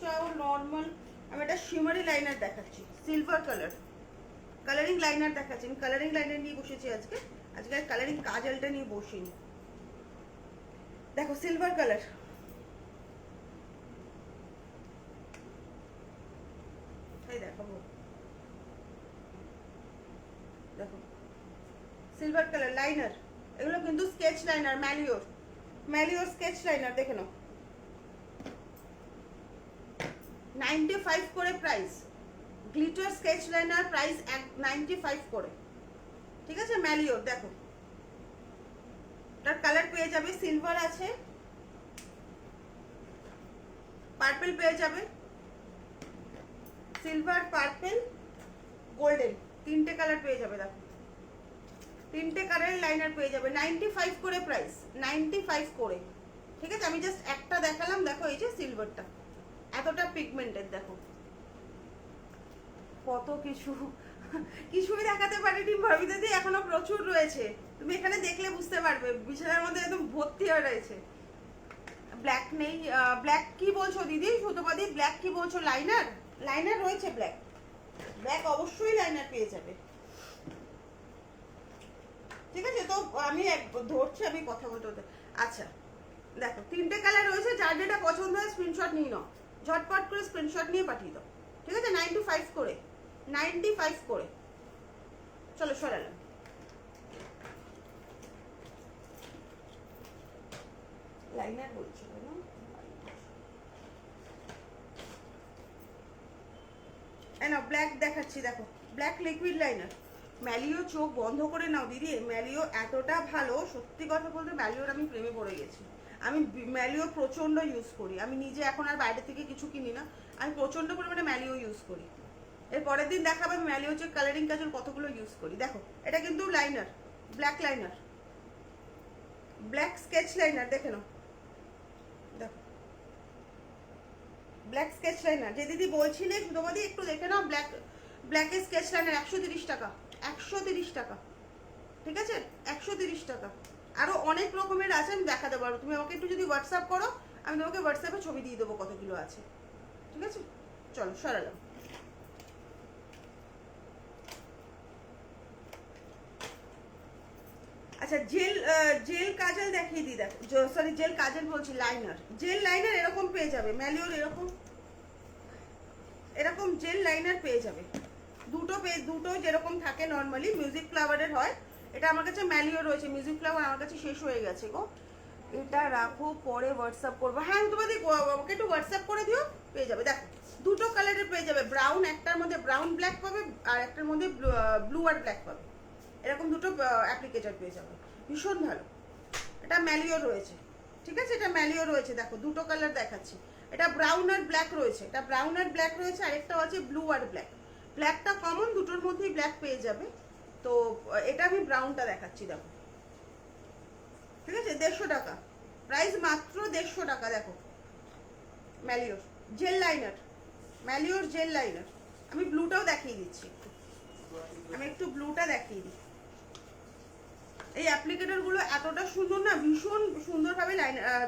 Speaker 1: চাও, নর্মাল আমি একটা শিমারি লাইনার দেখাচ্ছি, সিলভার কালার কালারিং লাইনার দেখাচ্ছি। আমি কালারিং লাইনার নিয়ে বসেছি আজকে, আজকে আর কালারিং কাজলটা নিয়ে বসিনি। দেখো সিলভার কালার, এই দেখাবো, দেখো সিলভার কালার লাইনার, এগুলো কিন্তু স্কেচ লাইনার, ম্যালিওর, ম্যালিওর স্কেচ লাইনার দেখে নাও। 95 করে price, glitter sketch liner price 95 করে, ঠিক আছে? ম্যালিওর দেখো, তার কালার পেয়ে যাবে, সিলভার আছে, পার্পল পেয়ে যাবে, সিলভার, পার্পল, গোল্ডেন, তিনটে কালার পেয়ে যাবে। দেখো তিনটে কালারের লাইনার পেয়ে যাবে, 95 করে প্রাইস, 95 করে, ঠিক আছে? আমি জাস্ট একটা দেখালাম। দেখো এই যে সিলভারটা এতটা পিগমেন্টেড, দেখো কত কিছু, কিছুই দেখাতে পারিনি ভাবিতে, এখনো প্রচুর রয়েছে, তুমি এখানে দেখলে বুঝতে পারবে, বিছানার মধ্যে একদম ভর্তি হয়ে রয়েছে। ব্ল্যাক নেই, ব্ল্যাক কি বলছো দিদি সুতোপাদি, ব্ল্যাক কি বলছো? লাইনার, লাইনার রয়েছে ব্ল্যাক, ব্ল্যাক অবশ্যই লাইনার পেয়ে যাবে, ঠিক আছে? তো আমি ধরছি, আমি কথা বলতে বলতে। আচ্ছা দেখো তিনটে কালার রয়েছে, যার যেটা পছন্দ হয় স্ক্রিনশট নিয়ে নাও, ঝটপট করে স্ক্রিনশট নিয়ে পাঠিয়ে দাও, ঠিক আছে? 95 করে, 95 করে। চলো সরালাম। লাইনার বলছো না, না ব্ল্যাক দেখাচ্ছি। দেখো ব্ল্যাক লিকুইড লাইনার, ম্যালিও চোখ বন্ধ করে নাও দিদি, ম্যালিও এতটা ভালো, সত্যি কথা বলতে ম্যালিওর আমি প্রেমে পড়ে গেছি। আমি ম্যালিও প্রচণ্ড ইউজ করি, আমি নিজে এখন আর বাইরে থেকে কিছু কিনি না, আমি প্রচণ্ড পরিমাণে ম্যালিও ইউজ করি। এর পরের দিন দেখাবো আমি ম্যালিও যে কালারিং কাজল কতগুলো ইউজ করি। দেখো এটা কিন্তু liner, black liner, black sketch liner দেখে নাও, দেখো ব্ল্যাক স্কেচ লাইনার। যে দিদি বলছিলে তোমাদি একটু দেখে নাও, ব্ল্যাকের স্কেচ লাইনার 130 টাকা, 130 টাকা, ঠিক আছে 130 টাকা। আরও অনেক রকমের আছে, আমি দেখাতে পারবো। তুমি আমাকে একটু যদি হোয়াটসঅ্যাপ করো, আমি তোমাকে হোয়াটসঅ্যাপে ছবি দিয়ে দেবো কতগুলো আছে, ঠিক আছে। চলো সরালাম। আচ্ছা জেল কাজল দেখিয়ে দিই, দেখো সরি জেল কাজল বলছি, লাইনার, জেল লাইনার এরকম পেয়ে যাবে ম্যালিওর, এরকম জেল লাইনার পেয়ে যাবে। দুটো যেরকম থাকে নর্মালি মিউজিক ফ্লাওয়ারের হয়, এটা আমার কাছে ম্যালিও রয়েছে, মিউজিক ফ্লাওয়ার আমার কাছে শেষ হয়ে গেছে গো। এটা রাখো, পরে হোয়াটসঅ্যাপ করবো। হ্যাঁ আমি তোমাদের আমাকে একটু হোয়াটসঅ্যাপ করে দিও, পেয়ে যাবে। দেখো দুটো কালারের পেয়ে যাবে, ব্রাউন, একটার মধ্যে ব্রাউন ব্ল্যাক পাবে আর একটার মধ্যে ব্লু আর ব্ল্যাক পাবে, এরকম দুটো অ্যাপ্লিকেটার পেয়ে যাবে, ভীষণ ভালো। এটা ম্যালিও রয়েছে, ঠিক আছে, এটা ম্যালিও রয়েছে। দেখো দুটো কালার দেখাচ্ছি, এটা ব্রাউন আর ব্ল্যাক রয়েছে, এটা ব্রাউন আর ব্ল্যাক রয়েছে, আরেকটাও আছে ব্লু আর ব্ল্যাক। ব্ল্যাকটা কমন, দুটোর মধ্যেই ব্ল্যাক পেয়ে যাবে। তো এটা আমি ব্রাউনটা দেখাচ্ছি, দেখো ঠিক আছে, 150 টাকা প্রাইস, মাত্র 150 টাকা। দেখো ম্যালিওর জেল লাইনার, ম্যালিওর জেল লাইনার। আমি ব্লুটাও দেখিয়ে দিচ্ছি, আমি একটু ব্লুটা দেখিয়ে দিই। এই অ্যাপ্লিকেটরগুলো এতটা সুন্দর না, ভীষণ সুন্দরভাবে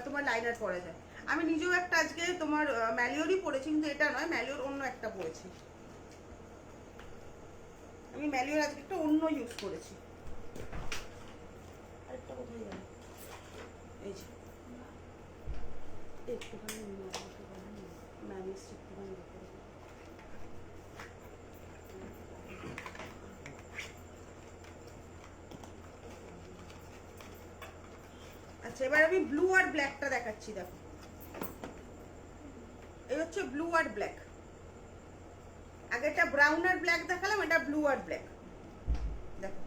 Speaker 1: তোমার লাইনার পরা যায়। আমি নিজেও একটা আজকে তোমার ম্যালিওরই পরেছি, কিন্তু এটা নয়, ম্যালিওর অন্য একটা পরেছি। আমি ম্যালিওর আজকে একটা অন্য ইউজ করেছি। আরেকটা কোথায় গেল, এই যে একটুখানি ম্যানেজ একটুখানি। আচ্ছা এবার আমি ব্লু আর ব্ল্যাকটা দেখাচ্ছি, দেখো এই হচ্ছে ব্লু আর ব্ল্যাক। আগে এটা ব্রাউন আর ব্ল্যাক দেখালাম, এটা ব্লু আর ব্ল্যাক, দেখো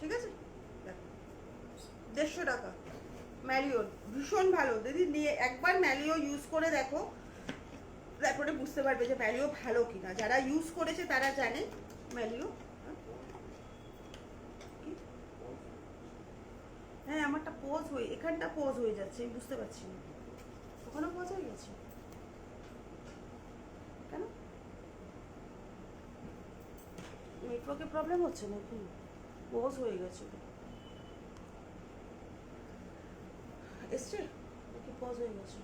Speaker 1: ঠিক আছে। দেখো 150 টাকা ম্যালিওর, ভীষণ ভালো দিদি, নিয়ে একবার ম্যালিও ইউজ করে দেখো, তারপরে বুঝতে পারবে যে ম্যালিও ভালো কিনা। যারা ইউজ করেছে তারা জানে ম্যালিও। হ্যাঁ আমারটা পজ হয়ে, এখানটা পজ হয়ে যাচ্ছে, আমি বুঝতে পারছি না, ওখানে পজ হয়ে গেছে কেন, নেটওয়ার্কের প্রবলেম হচ্ছে নাকি, পজ হয়ে গেছে এসছে নাকি, পজ হয়ে গেছে,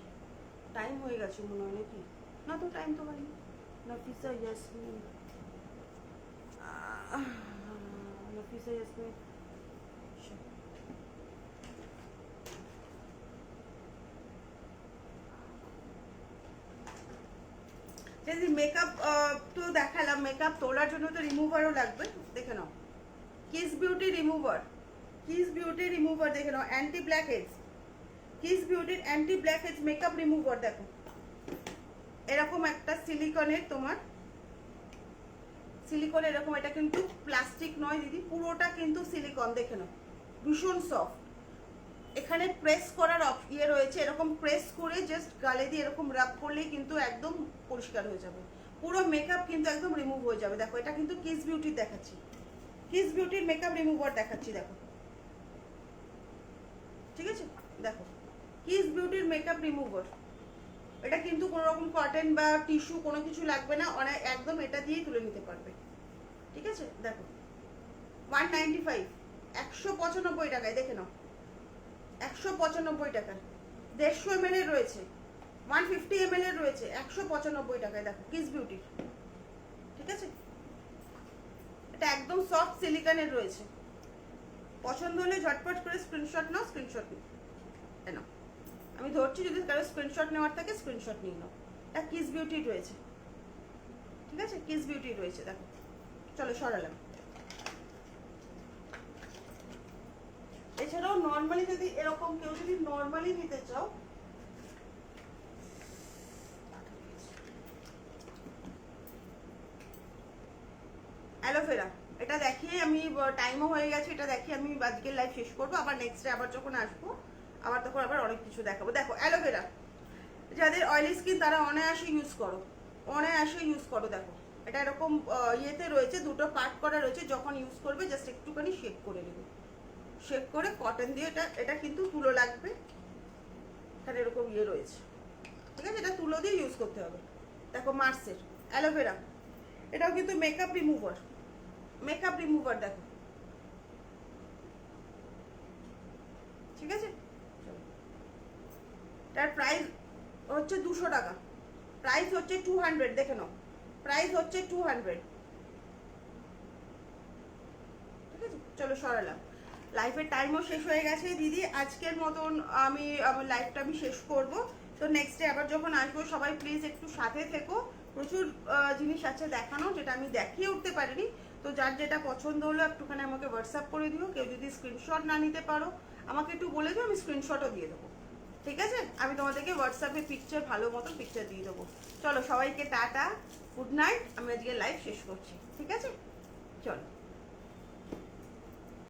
Speaker 1: টাইম হয়ে গেছে মনে হয় নাকি, না তো টাইম তো হয়নি। নাফিসা ইয়াসমিন, নাফিসা ইয়াসমিন, যদি মেকআপ তো দেখালাম, মেকআপ তোলার জন্য তো রিমুভারও লাগবে, দেখে নাও Kiss beauty remover, Kiss beauty remover দেখে নাও, অ্যান্টি ব্ল্যাক হেডস, কিস বিউটির anti blackheads makeup remover. দেখো এরকম একটা সিলিকনের, তোমার সিলিকন এরকম, এটা কিন্তু প্লাস্টিক নয় দিদি, পুরোটা কিন্তু সিলিকন, দেখে নাও ভীষণ সফট। এখানে প্রেস করার ইয়ে রয়েছে, এরকম প্রেস করে জাস্ট গালে দিয়ে এরকম রাব করলেই কিন্তু একদম পরিষ্কার হয়ে যাবে, পুরো মেকআপ কিন্তু একদম রিমুভ হয়ে যাবে। দেখো এটা কিন্তু কিস বিউটির দেখাচ্ছি, কিস বিউটির মেকআপ রিমুভার দেখাচ্ছি, দেখো ঠিক আছে। দেখো কিস বিউটির মেকআপ রিমুভার, এটা কিন্তু কোনো রকম কটন বা টিস্যু কোনো কিছু লাগবে না, অনেক একদম এটা দিয়েই তুলে নিতে পারবে, ঠিক আছে। দেখো 195, 195 টাকায়, দেখে নাও 195 টাকা, 150 ml এর রয়েছে, 150 ml এর রয়েছে, 195 টাকায়। দেখো কিস বিউটির, ঠিক আছে, এটা একদম সফট সিলিকনের রয়েছে। পছন্দ হলে ঝটপট করে স্ক্রিনশট নাও, স্ক্রিনশট নাও, আমি ধরছি, যদি কারো স্ক্রিনশট নেওয়ার থাকে স্ক্রিনশট নিয়ে নাও। এটা কিস বিউটির রয়েছে, ঠিক আছে, কিস বিউটির রয়েছে। দেখো চলো সরালাম। এছাড়াও নর্মালি যদি এরকম কেউ যদি নর্মালি নিতে চাও, অ্যালোভেরা, এটা দেখিয়ে আমি, টাইমও হয়ে গেছে, এটা দেখিয়ে আমি আজকের লাইভ শেষ করবো, আবার নেক্সট ডে আবার যখন আসবো আবার তখন আবার অনেক কিছু দেখাবো। দেখো অ্যালোভেরা, যাদের অয়েলি স্কিন তারা অনায়াসে ইউজ করো, অনায়াসে ইউজ করো। দেখো এটা এরকম ইয়েতে রয়েছে, দুটো পার্ট করা রয়েছে, যখন ইউজ করবে জাস্ট একটুখানি শেক করে নেবে, শেপ করে কটন দিয়ে এটা কিন্তু তুলো লাগবে, এখানে এরকম ইয়ে রয়েছে, ঠিক আছে? এটা তুলো দিয়ে ইউজ করতে হবে। দেখো মার্সের অ্যালোভেরা, এটাও কিন্তু মেকআপ রিমুভার দেখো, ঠিক আছে? তার প্রাইস হচ্ছে 200 টাকা, প্রাইস হচ্ছে 200, দেখে নাও, প্রাইস হচ্ছে 200, ঠিক আছে? চলো সরালাম। লাইফের টাইমও শেষ হয়ে গেছে দিদি, আজকের মতন আমার লাইফটা আমি শেষ করব। তো নেক্সট ডে আবার যখন আসবো সবাই প্লিজ একটু সাথে থেকো, প্রচুর জিনিস আছে দেখানো যেটা আমি দেখিয়ে উঠতে পারিনি। তো যার যেটা পছন্দ হলো একটুখানি আমাকে হোয়াটসঅ্যাপ করে দিও, কেউ যদি স্ক্রিনশট না নিতে পারো আমাকে একটু বলে দিও, আমি স্ক্রিনশটও দিয়ে দেবো, ঠিক আছে? আমি তোমাদেরকে হোয়াটসঅ্যাপে পিকচার, ভালো মতো পিকচার দিয়ে দেবো। চলো সবাইকে টাটা, গুড নাইট, আমি আজকে লাইভ শেষ করছি, ঠিক আছে? চলো।